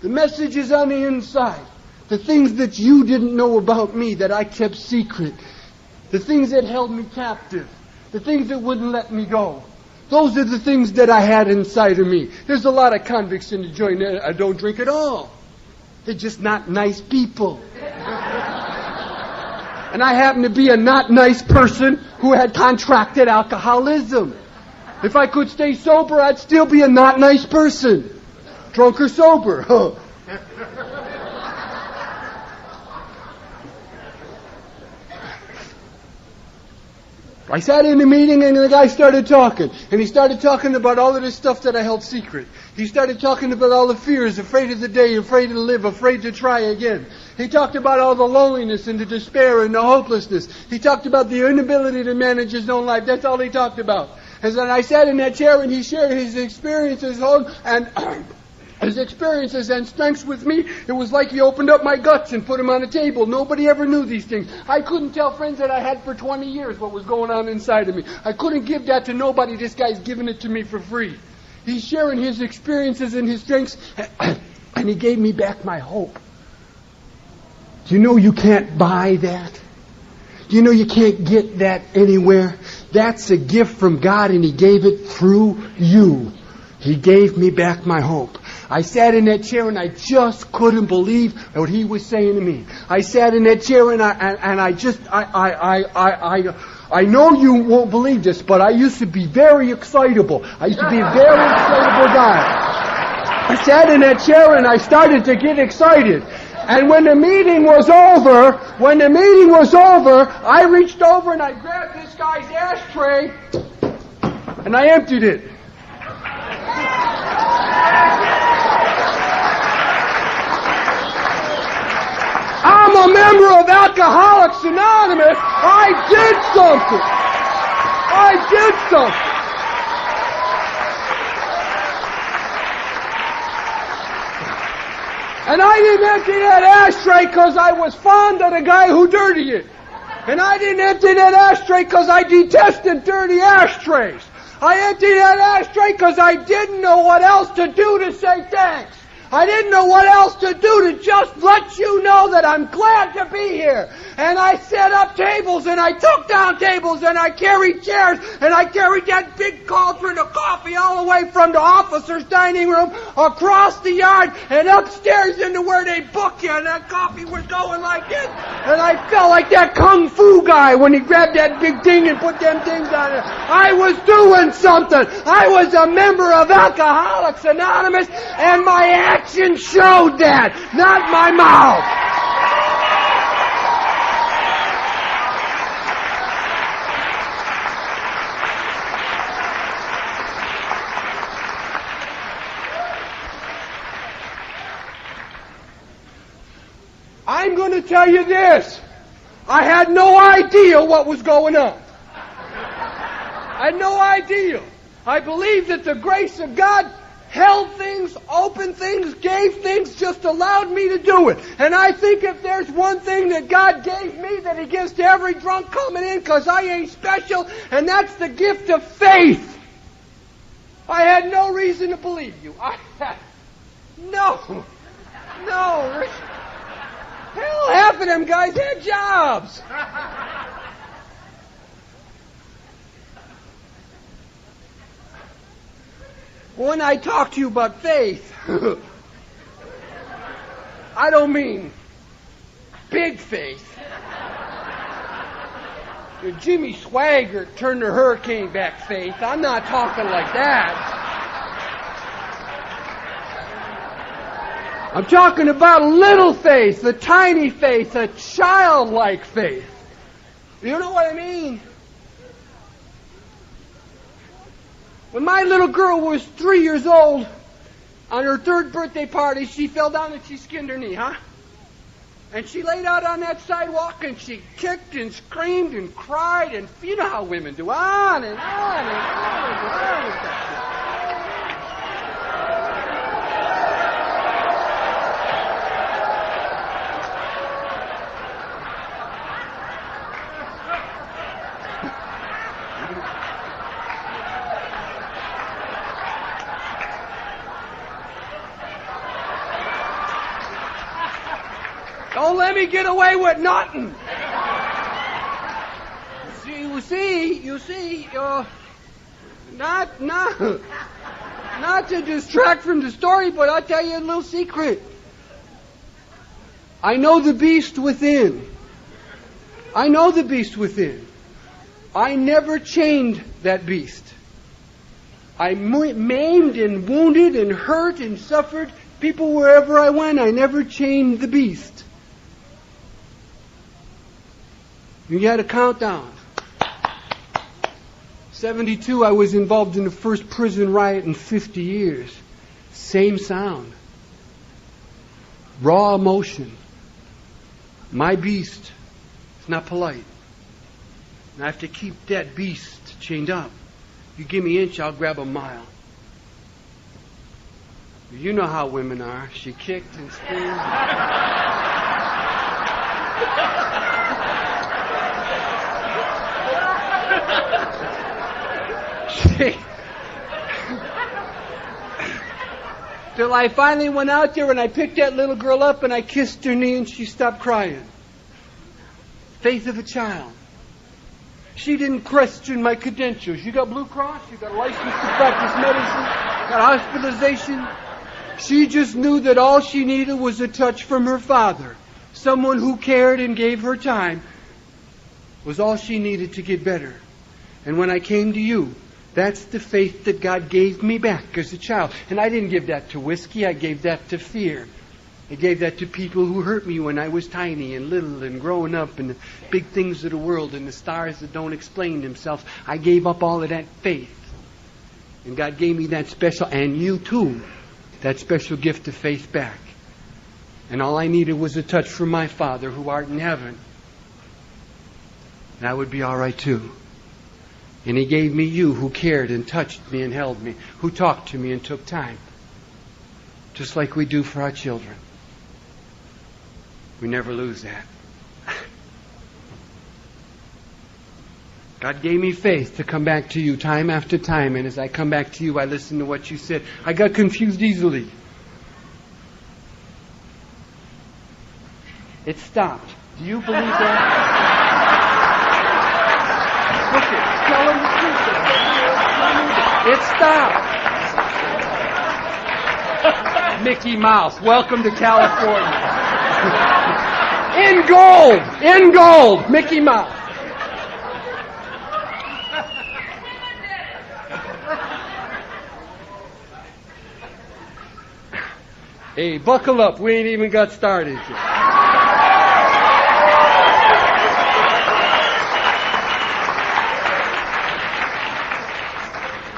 The message is on the inside. The things that you didn't know about me that I kept secret. The things that held me captive. The things that wouldn't let me go. Those are the things that I had inside of me. There's a lot of convicts in the joint that don't drink at all. They're just not nice people. And I happen to be a not nice person who had contracted alcoholism. If I could stay sober, I'd still be a not nice person. Drunk or sober. I sat in a meeting and the guy started talking. And he started talking about all of this stuff that I held secret. He started talking about all the fears, afraid of the day, afraid to live, afraid to try again. He talked about all the loneliness and the despair and the hopelessness. He talked about the inability to manage his own life. That's all he talked about. And then I sat in that chair and he shared his experiences and his experiences and strengths with me. It was like he opened up my guts and put them on the table. Nobody ever knew these things. I couldn't tell friends that I had for 20 years what was going on inside of me. I couldn't give that to nobody. This guy's giving it to me for free. He's sharing his experiences and his strengths, and he gave me back my hope. Do you know you can't buy that? Do you know you can't get that anywhere? That's a gift from God, and He gave it through you. He gave me back my hope. I sat in that chair and I just couldn't believe what he was saying to me. I sat in that chair and I know you won't believe this, but I used to be very excitable. I used to be a very excitable guy. I sat in that chair and I started to get excited. And when the meeting was over, I reached over and I grabbed this guy's ashtray and I emptied it. I'm a member of Alcoholics Anonymous. I did something. And I didn't empty that ashtray because I was fond of the guy who dirtied it. And I didn't empty that ashtray because I detested dirty ashtrays. I emptied that ashtray because I didn't know what else to do to say thanks. I didn't know what else to do to just let you know that I'm glad to be here. And I set up tables, and I took down tables, and I carried chairs, and I carried that big cauldron of coffee all the way from the officer's dining room across the yard and upstairs into where they book you, and that coffee was going like this. And I felt like that kung fu guy when he grabbed that big thing and put them things on it. I was doing something. I was a member of Alcoholics Anonymous, and my action showed that, not my mouth. I'm going to tell you this. I had no idea what was going on. I had no idea. I believe that the grace of God held things, opened things, gave things, just allowed me to do it. And I think if there's one thing that God gave me that He gives to every drunk coming in, because I ain't special, and that's the gift of faith. I had no reason to believe you. No. Hell, half of them guys had jobs. When I talk to you about faith, I don't mean big faith. Jimmy Swaggart turned the hurricane back faith. I'm not talking like that. I'm talking about a little faith, a tiny faith, a childlike faith. You know what I mean? When my little girl was 3 years old, on her 3rd birthday party, she fell down and she skinned her knee, And she laid out on that sidewalk and she kicked and screamed and cried, and you know how women do, on and on and on and on with that shit. Don't let me get away with nothing. You see, not to distract from the story, but I'll tell you a little secret. I know the beast within. I never chained that beast. I maimed and wounded and hurt and suffered people wherever I went. I never chained the beast. You got a countdown. 72, I was involved in the first prison riot in 50 years. Same sound. Raw emotion. My beast is not polite. And I have to keep that beast chained up. You give me an inch, I'll grab a mile. You know how women are. She kicked and screamed. Till I finally went out there and I picked that little girl up and I kissed her knee and she stopped crying. Faith of a child. She didn't question my credentials. You got Blue Cross? You got a license to practice medicine? Got hospitalization? She just knew that all she needed was a touch from her father. Someone who cared and gave her time was all she needed to get better. And when I came to you, that's the faith that God gave me back as a child. And I didn't give that to whiskey. I gave that to fear. I gave that to people who hurt me when I was tiny and little and growing up, and the big things of the world and the stars that don't explain themselves. I gave up all of that faith. And God gave me that special, and you too, that special gift of faith back. And all I needed was a touch from my Father who art in heaven. And I would be all right too. And He gave me you who cared and touched me and held me, who talked to me and took time. Just like we do for our children. We never lose that. God gave me faith to come back to you time after time, and as I come back to you, I listen to what you said. I got confused easily. It stopped. Do you believe that? Look it. Tell him the truth. It stopped. Mickey Mouse, welcome to California. In gold, Mickey Mouse. Hey, buckle up. We ain't even got started yet.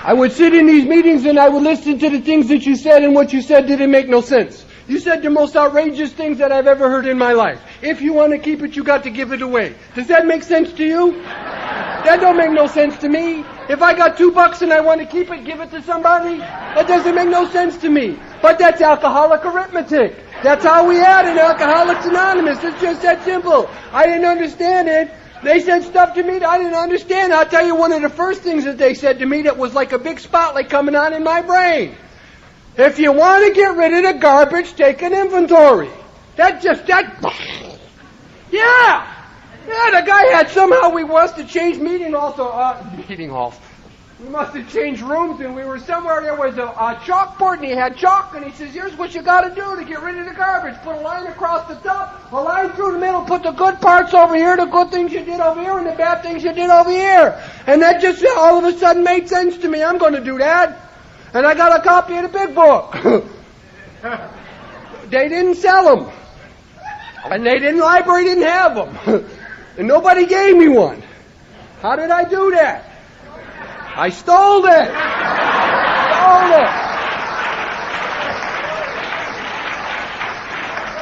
I would sit in these meetings and I would listen to the things that you said, and what you said didn't make no sense. You said the most outrageous things that I've ever heard in my life. If you want to keep it, you got to give it away. Does that make sense to you? That don't make no sense to me. If I got $2 and I want to keep it, give it to somebody? That doesn't make no sense to me. But that's alcoholic arithmetic. That's how we had in Alcoholics Anonymous. It's just that simple. I didn't understand it. They said stuff to me that I didn't understand. I'll tell you one of the first things that they said to me that was like a big spotlight coming on in my brain. If you want to get rid of the garbage, take an inventory. Yeah, the guy had somehow we must have changed meeting halls. We must have changed rooms, and we were somewhere, there was a chalkboard, and he had chalk, and he says, here's what you got to do to get rid of the garbage. Put a line across the top, a line through the middle, put the good parts over here, the good things you did over here, and the bad things you did over here. And that just all of a sudden made sense to me. I'm going to do that. And I got a copy of the big book. They didn't sell them. And library didn't have them. And nobody gave me one. How did I do that? I stole it.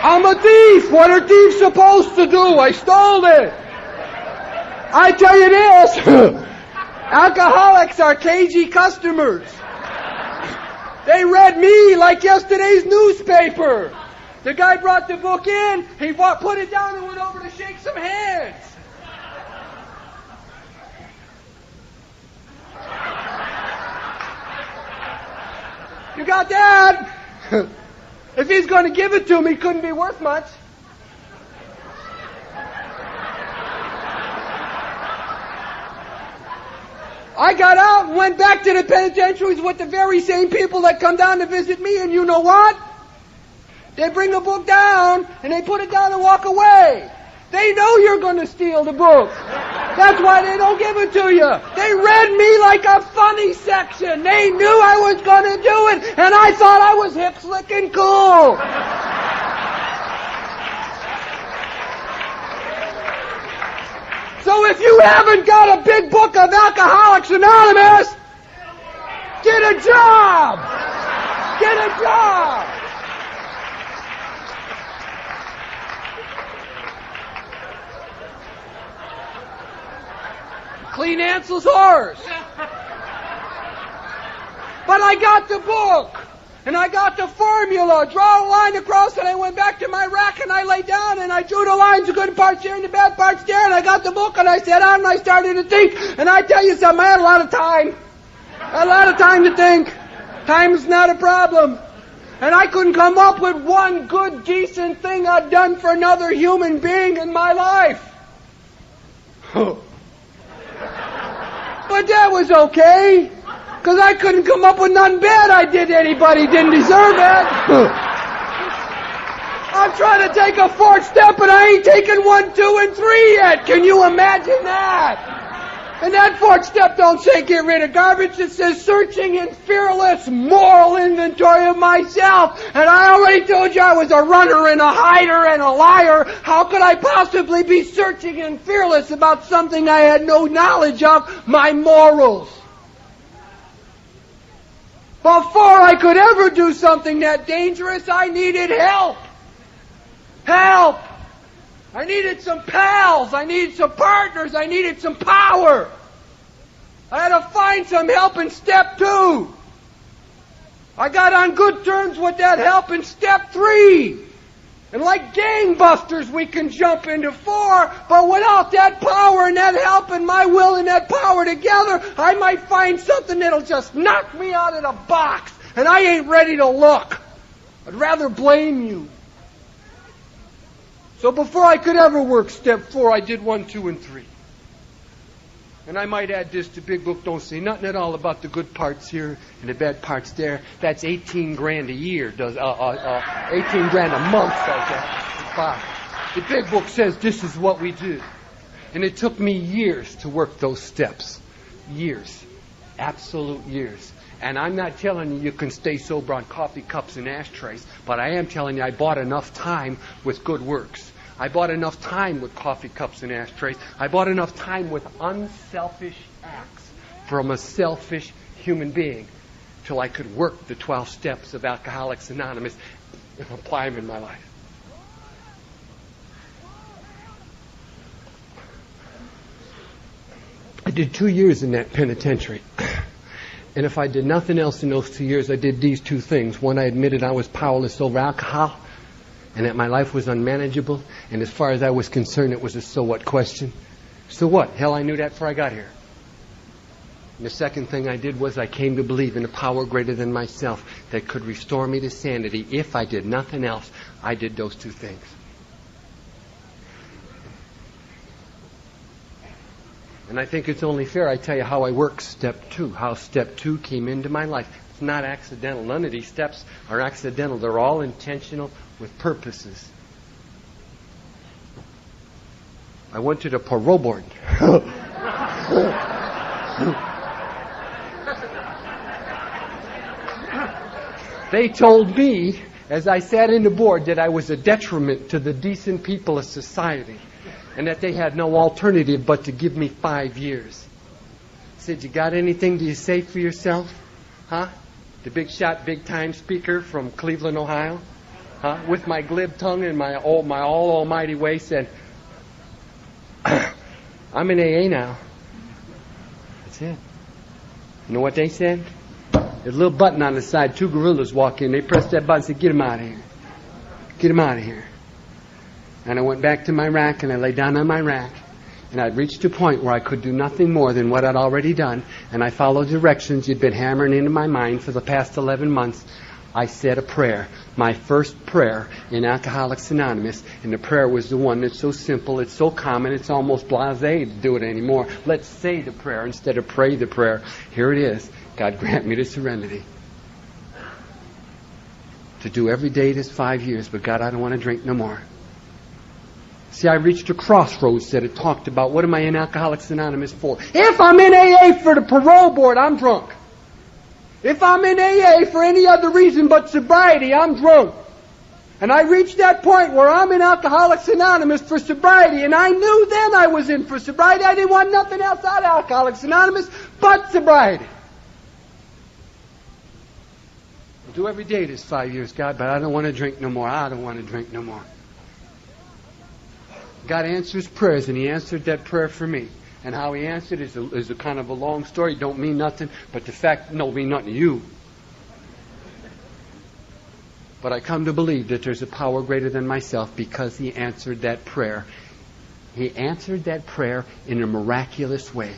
I'm a thief. What are thieves supposed to do? I stole it. I tell you this. Alcoholics are cagey customers. They read me like yesterday's newspaper. The guy brought the book in, he put it down and went over to shake some hands. You got that? If he's going to give it to me, it couldn't be worth much. I got out and went back to the penitentiaries with the very same people that come down to visit me, and you know what? They bring the book down, and they put it down and walk away. They know you're going to steal the book. That's why they don't give it to you. They read me like a funny section. They knew I was going to do it, and I thought I was hip, slick, and cool. So if you haven't got a big book of Alcoholics Anonymous, get a job! Get a job! Clean Ansel's horse. But I got the book. And I got the formula, draw a line across, and I went back to my rack, and I lay down, and I drew the lines, the good parts here and the bad parts there, and I got the book, and I sat down, and I started to think. And I tell you something, I had a lot of time. A lot of time to think. Time is not a problem. And I couldn't come up with one good, decent thing I'd done for another human being in my life. But that was okay. Because I couldn't come up with nothing bad I did to anybody. Didn't deserve it. I'm trying to take a fourth step and I ain't taken 1, 2, and 3 yet. Can you imagine that? And that fourth step don't say get rid of garbage. It says searching and fearless moral inventory of myself. And I already told you I was a runner and a hider and a liar. How could I possibly be searching and fearless about something I had no knowledge of? My morals. Before I could ever do something that dangerous, I needed help. Help! I needed some pals. I needed some partners. I needed some power. I had to find some help in step 2. I got on good terms with that help in step 3. And like gangbusters, we can jump into 4, but without that power and that help and my will and that power together, I might find something that'll just knock me out of the box, and I ain't ready to look. I'd rather blame you. So before I could ever work step 4, I did 1, 2, and 3. And I might add this, the big book don't say nothing at all about the good parts here and the bad parts there. That's 18 grand a year, 18 grand a month does that. The big book says this is what we do. And it took me years to work those steps. Years. Absolute years. And I'm not telling you can stay sober on coffee cups and ashtrays, but I am telling you I bought enough time with good works. I bought enough time with coffee cups and ashtrays. I bought enough time with unselfish acts from a selfish human being till I could work the 12 steps of Alcoholics Anonymous and apply them in my life. I did 2 years in that penitentiary. And if I did nothing else in those 2 years, I did these 2 things. One, I admitted I was powerless over alcohol and that my life was unmanageable. And as far as I was concerned, it was a so what question. So what? Hell, I knew that before I got here. And the second thing I did was I came to believe in a power greater than myself that could restore me to sanity. If I did nothing else, I did those 2 things. And I think it's only fair I tell you how I work step 2, how step 2 came into my life. It's not accidental. None of these steps are accidental. They're all intentional with purposes. I went to the parole board. They told me, as I sat in the board, that I was a detriment to the decent people of society and that they had no alternative but to give me 5 years. I said, you got anything to say for yourself? Huh? The big shot, big time speaker from Cleveland, Ohio, with my glib tongue and my all almighty way said, I'm in AA now. That's it. You know what they said? There's a little button on the side. 2 gorillas walk in. They pressed that button and said, get him out of here. Get him out of here. And I went back to my rack and I lay down on my rack. And I'd reached a point where I could do nothing more than what I'd already done. And I followed directions you'd been hammering into my mind for the past 11 months. I said a prayer. My first prayer in Alcoholics Anonymous. And the prayer was the one that's so simple, it's so common, it's almost blasé to do it anymore. Let's say the prayer instead of pray the prayer. Here it is. God grant me the serenity to do every day this 5 years. But God, I don't want to drink no more. See, I reached a crossroads that it talked about, what am I in Alcoholics Anonymous for? If I'm in AA for the parole board, I'm drunk. If I'm in AA for any other reason but sobriety, I'm drunk. And I reached that point where I'm in Alcoholics Anonymous for sobriety, and I knew then I was in for sobriety. I didn't want nothing else out of Alcoholics Anonymous but sobriety. I'll do every day this 5 years, God, but I don't want to drink no more. I don't want to drink no more. God answers prayers, and He answered that prayer for me. And how He answered is a kind of a long story. Don't mean nothing, but the fact, no, mean nothing to you. But I come to believe that there's a power greater than myself because He answered that prayer. He answered that prayer in a miraculous way.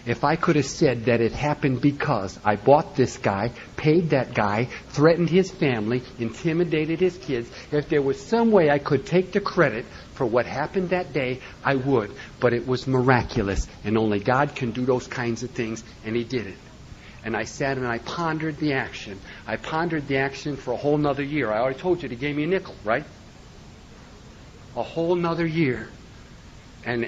If I could have said that it happened because I bought this guy, paid that guy, threatened his family, intimidated his kids, if there was some way I could take the credit for what happened that day, I would. But it was miraculous, and only God can do those kinds of things, and He did it. And I sat and I pondered the action. I pondered the action for a whole nother year. I already told you they gave me a nickel, right? A whole nother year. And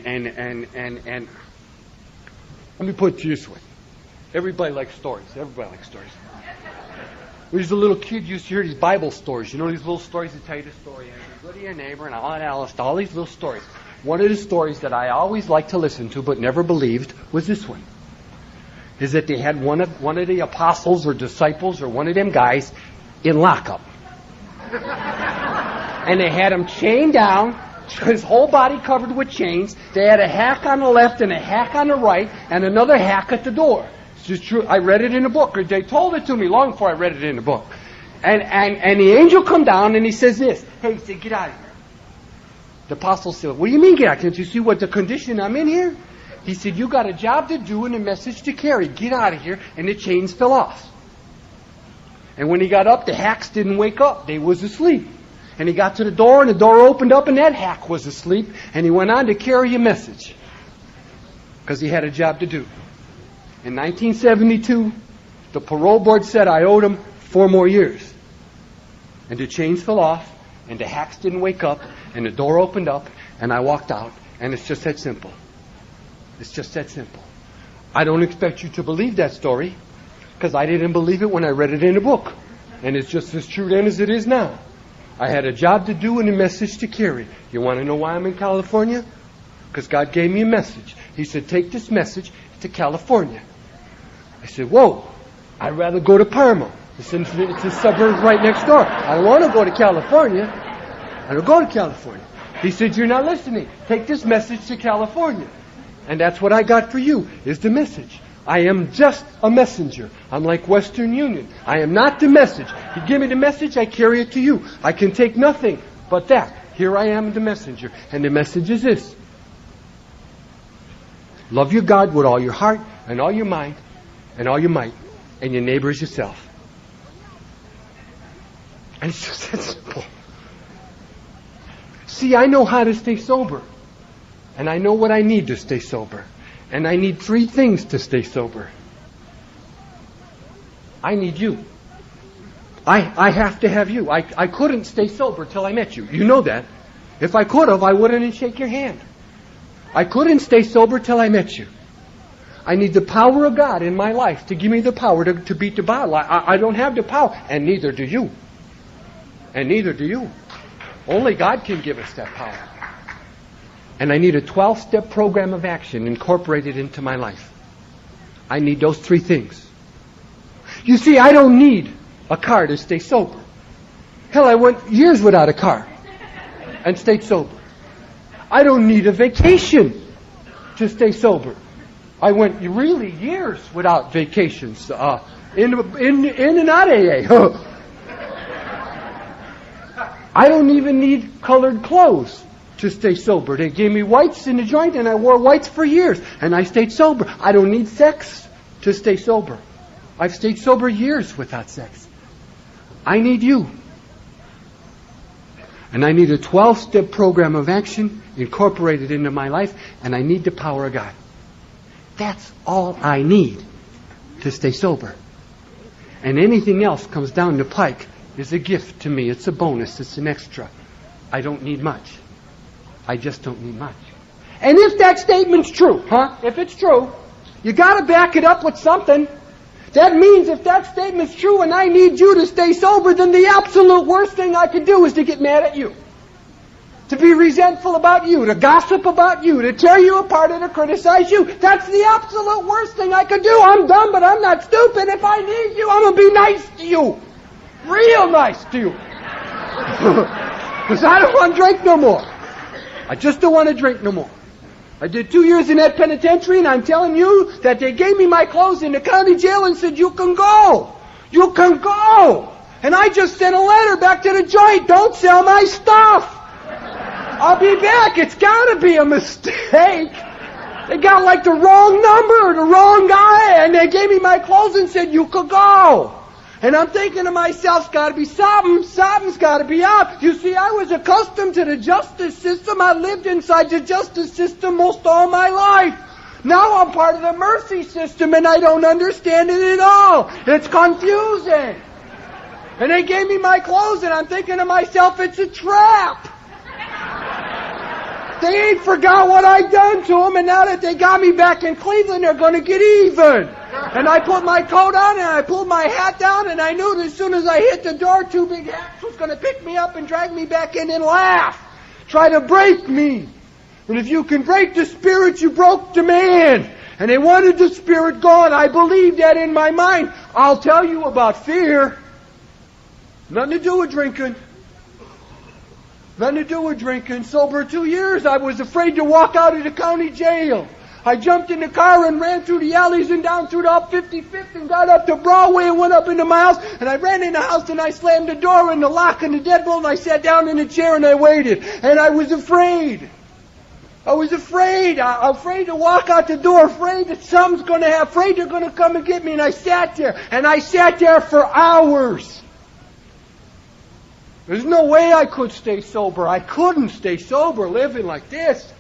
let me put it this way. Everybody likes stories. Everybody likes stories. When he was a little kid, you used to hear these Bible stories. You know these little stories that tell you the story. And go to your neighbor and Aunt Alice, all these little stories. One of the stories that I always liked to listen to but never believed was this one. Is that they had one of the apostles or disciples or one of them guys in lockup. And they had him chained down, his whole body covered with chains. They had a hack on the left and a hack on the right and another hack at the door. It's just true. I read it in a book. Or they told it to me long before I read it in a book. And the angel come down and he says this. Hey, he said, get out of here. The apostle said, what do you mean get out? Can't you see what the condition I'm in here? He said, you got a job to do and a message to carry. Get out of here. And the chains fell off. And when he got up, the hacks didn't wake up. They was asleep. And he got to the door, and the door opened up, and that hack was asleep. And he went on to carry a message because he had a job to do. In 1972, the parole board said I owed him 4 more years. And the chains fell off, and the hacks didn't wake up, and the door opened up, and I walked out. And it's just that simple. It's just that simple. I don't expect you to believe that story, because I didn't believe it when I read it in a book. And it's just as true then as it is now. I had a job to do and a message to carry. You want to know why I'm in California? Because God gave me a message. He said, take this message to California. I said, whoa, I'd rather go to Parma. It's a suburb right next door. I don't want to go to California. I don't go to California. He said, you're not listening. Take this message to California. And that's what I got for you, is the message. I am just a messenger. I'm like Western Union. I am not the message. You give me the message, I carry it to you. I can take nothing but that. Here I am, the messenger. And the message is this. Love your God with all your heart and all your mind and all your might, and your neighbor as yourself. And it's just that simple. See, I know how to stay sober. And I know what I need to stay sober. And I need 3 things to stay sober. I need you. I have to have you. I couldn't stay sober till I met you. You know that. If I could have, I wouldn't shake your hand. I couldn't stay sober till I met you. I need the power of God in my life to give me the power to beat the bottle. I don't have the power, and neither do you. And neither do you. Only God can give us that power. And I need a 12-step program of action incorporated into my life. I need those 3 things. You see, I don't need a car to stay sober. Hell, I went years without a car and stayed sober. I don't need a vacation to stay sober. I went really years without vacations in and out of AA. I don't even need colored clothes to stay sober. They gave me whites in the joint, and I wore whites for years, and I stayed sober. I don't need sex to stay sober. I've stayed sober years without sex. I need you. And I need a 12-step program of action incorporated into my life, and I need the power of God. That's all I need to stay sober. And anything else comes down the pike is a gift to me. It's a bonus. It's an extra. I don't need much. I just don't need much. And if that statement's true, if it's true, you got to back it up with something. That means if that statement's true and I need you to stay sober, then the absolute worst thing I could do is to get mad at you. To be resentful about you, to gossip about you, to tear you apart and to criticize you. That's the absolute worst thing I could do. I'm dumb, but I'm not stupid. If I need you, I'm going to be nice to you. Real nice to you. Because I don't want to drink no more. I just don't want to drink no more. I did 2 years in that penitentiary, and I'm telling you that they gave me my clothes in the county jail and said, you can go. You can go. And I just sent a letter back to the joint. Don't sell my stuff. I'll be back. It's got to be a mistake. They got like the wrong number or the wrong guy, and they gave me my clothes and said, you could go. And I'm thinking to myself, it's got to be something. Something's got to be up. You see, I was accustomed to the justice system. I lived inside the justice system most all my life. Now I'm part of the mercy system, and I don't understand it at all. It's confusing. And they gave me my clothes, and I'm thinking to myself, it's a trap. They ain't forgot what I done to them, and now that they got me back in Cleveland, they're going to get even. And I put my coat on, and I pulled my hat down, and I knew that as soon as I hit the door, 2 big hats was going to pick me up and drag me back in and laugh. Try to break me. And if you can break the spirit, you broke the man. And they wanted the spirit gone. I believed that in my mind. I'll tell you about fear. Nothing to do with drinking. Nothing to do with drinking. Sober 2 years, I was afraid to walk out of the county jail. I jumped in the car and ran through the alleys and down through the 55th and got up to Broadway and went up into my house. And I ran in the house and I slammed the door and the lock and the deadbolt, and I sat down in a chair and I waited. And I was afraid. I was afraid. I'm afraid to walk out the door, afraid that something's going to happen, afraid they're going to come and get me. And I sat there. And I sat there for hours. There's no way I could stay sober. I couldn't stay sober living like this.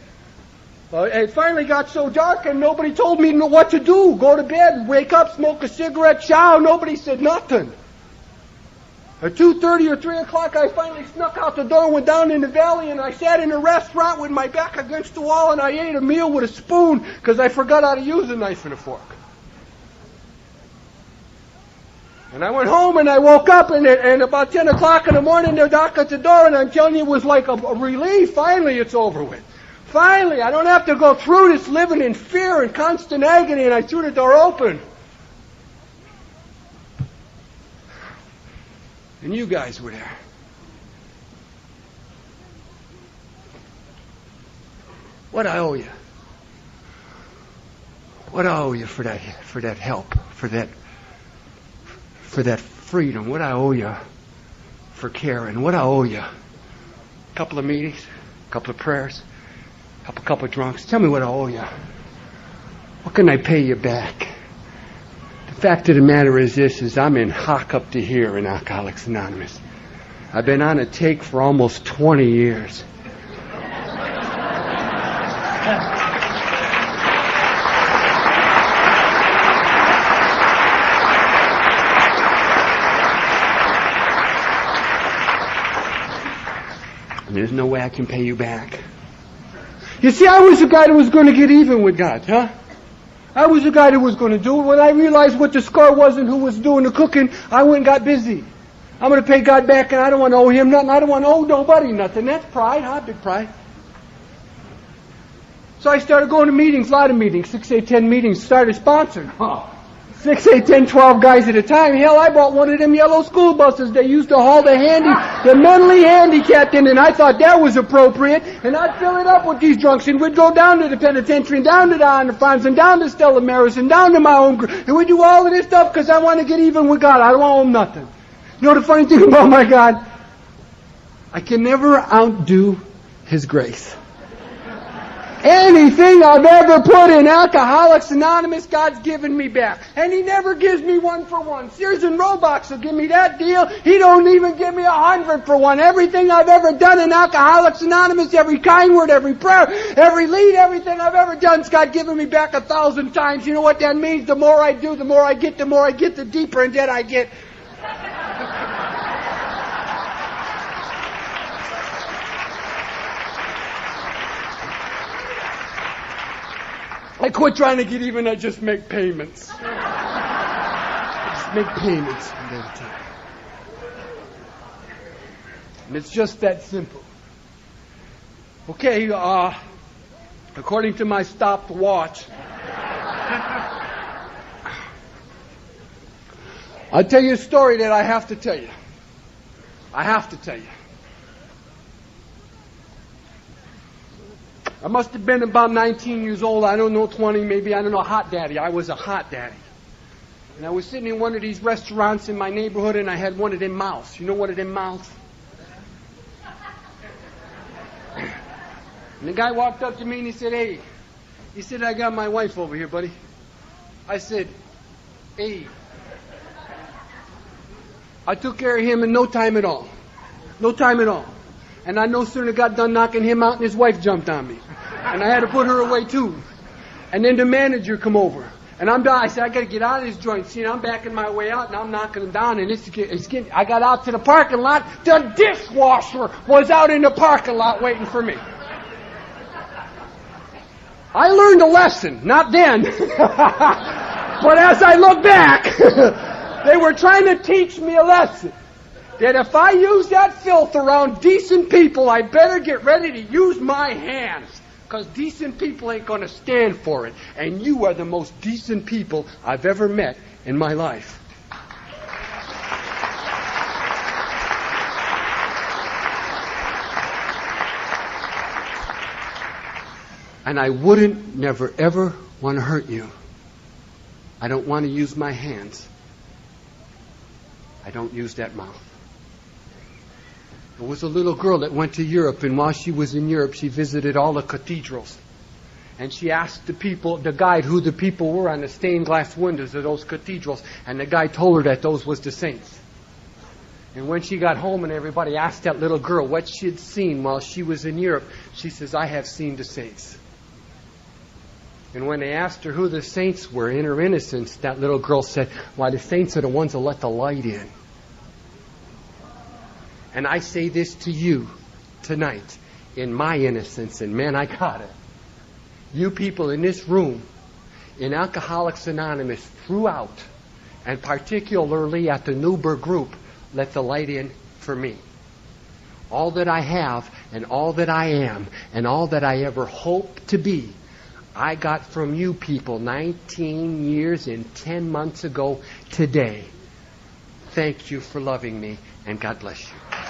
It finally got so dark and nobody told me what to do. Go to bed, wake up, smoke a cigarette, chow. Nobody said nothing. At 2:30 or 3 o'clock, I finally snuck out the door, went down in the valley, and I sat in a restaurant with my back against the wall, and I ate a meal with a spoon because I forgot how to use a knife and a fork. And I went home and I woke up, and about 10 o'clock in the morning, they knocked at the door, and I'm telling you, it was like a relief. Finally, it's over with. Finally, I don't have to go through this living in fear and constant agony, and I threw the door open. And you guys were there. What I owe you? What I owe you for that help, for that freedom? What I owe you for caring? What I owe you? A couple of meetings, a couple of prayers, a couple of drunks. Tell me what I owe you. What can I pay you back? The fact of the matter is this, is I'm in hock up to here in Alcoholics Anonymous. I've been on a take for almost 20 years. And there's no way I can pay you back. You see, I was the guy that was going to get even with God, huh? I was the guy that was going to do it. When I realized what the score was and who was doing the cooking, I went and got busy. I'm going to pay God back, and I don't want to owe him nothing. I don't want to owe nobody nothing. That's pride, huh? Big pride. So I started going to meetings, a lot of meetings, 6, 8, 10 meetings, started sponsoring. 6, 8, 10, 12 guys at a time. Hell, I bought one of them yellow school buses they used to haul the mentally handicapped in, and I thought that was appropriate, and I'd fill it up with these drunks, and we'd go down to the penitentiary, and down to the honor farms, and down to Stella Maris, and down to my home group, and we'd do all of this stuff because I want to get even with God. I don't owe him nothing. You know the funny thing about my God? I can never outdo His grace. Anything I've ever put in Alcoholics Anonymous, God's given me back. And He never gives me one for one. Sears and Roebuck will give me that deal. He don't even give me 100 for one. Everything I've ever done in Alcoholics Anonymous, every kind word, every prayer, every lead, everything I've ever done, God given me back 1,000 times. You know what that means? The more I do, the more I get, the deeper in debt I get. I quit trying to get even. I just make payments. Just make payments from time to time. And it's just that simple. Okay, according to my stopped watch, I'll tell you a story that I have to tell you. I have to tell you. I must have been about 19 years old, I don't know, 20 maybe, I don't know, hot daddy. I was a hot daddy. And I was sitting in one of these restaurants in my neighborhood, and I had one of them mouths. You know one of them mouths? And the guy walked up to me and he said, "Hey," he said, "I got my wife over here, buddy." I said, "Hey." I took care of him in no time at all. No time at all. And I no sooner got done knocking him out and his wife jumped on me. And I had to put her away too. And then the manager come over. And I said, "I got to get out of this joint." See, I'm backing my way out and I'm knocking him down. And I got out to the parking lot. The dishwasher was out in the parking lot waiting for me. I learned a lesson. Not then. But as I look back, they were trying to teach me a lesson. That if I use that filth around decent people, I better get ready to use my hands. Because decent people ain't going to stand for it. And you are the most decent people I've ever met in my life. And I wouldn't, never, ever want to hurt you. I don't want to use my hands. I don't use that mouth. There was a little girl that went to Europe, and while she was in Europe, she visited all the cathedrals. And she asked the guide who the people were on the stained glass windows of those cathedrals, and the guy told her that those was the saints. And when she got home and everybody asked that little girl what she'd seen while she was in Europe, she says, I have seen the saints. And when they asked her who the saints were in her innocence, that little girl said, why, the saints are the ones that let the light in. And I say this to you tonight in my innocence, and man, I got it. You people in this room, in Alcoholics Anonymous, throughout, and particularly at the Newberg group, let the light in for me. All that I have, and all that I am, and all that I ever hope to be, I got from you people 19 years and 10 months ago today. Thank you for loving me, and God bless you.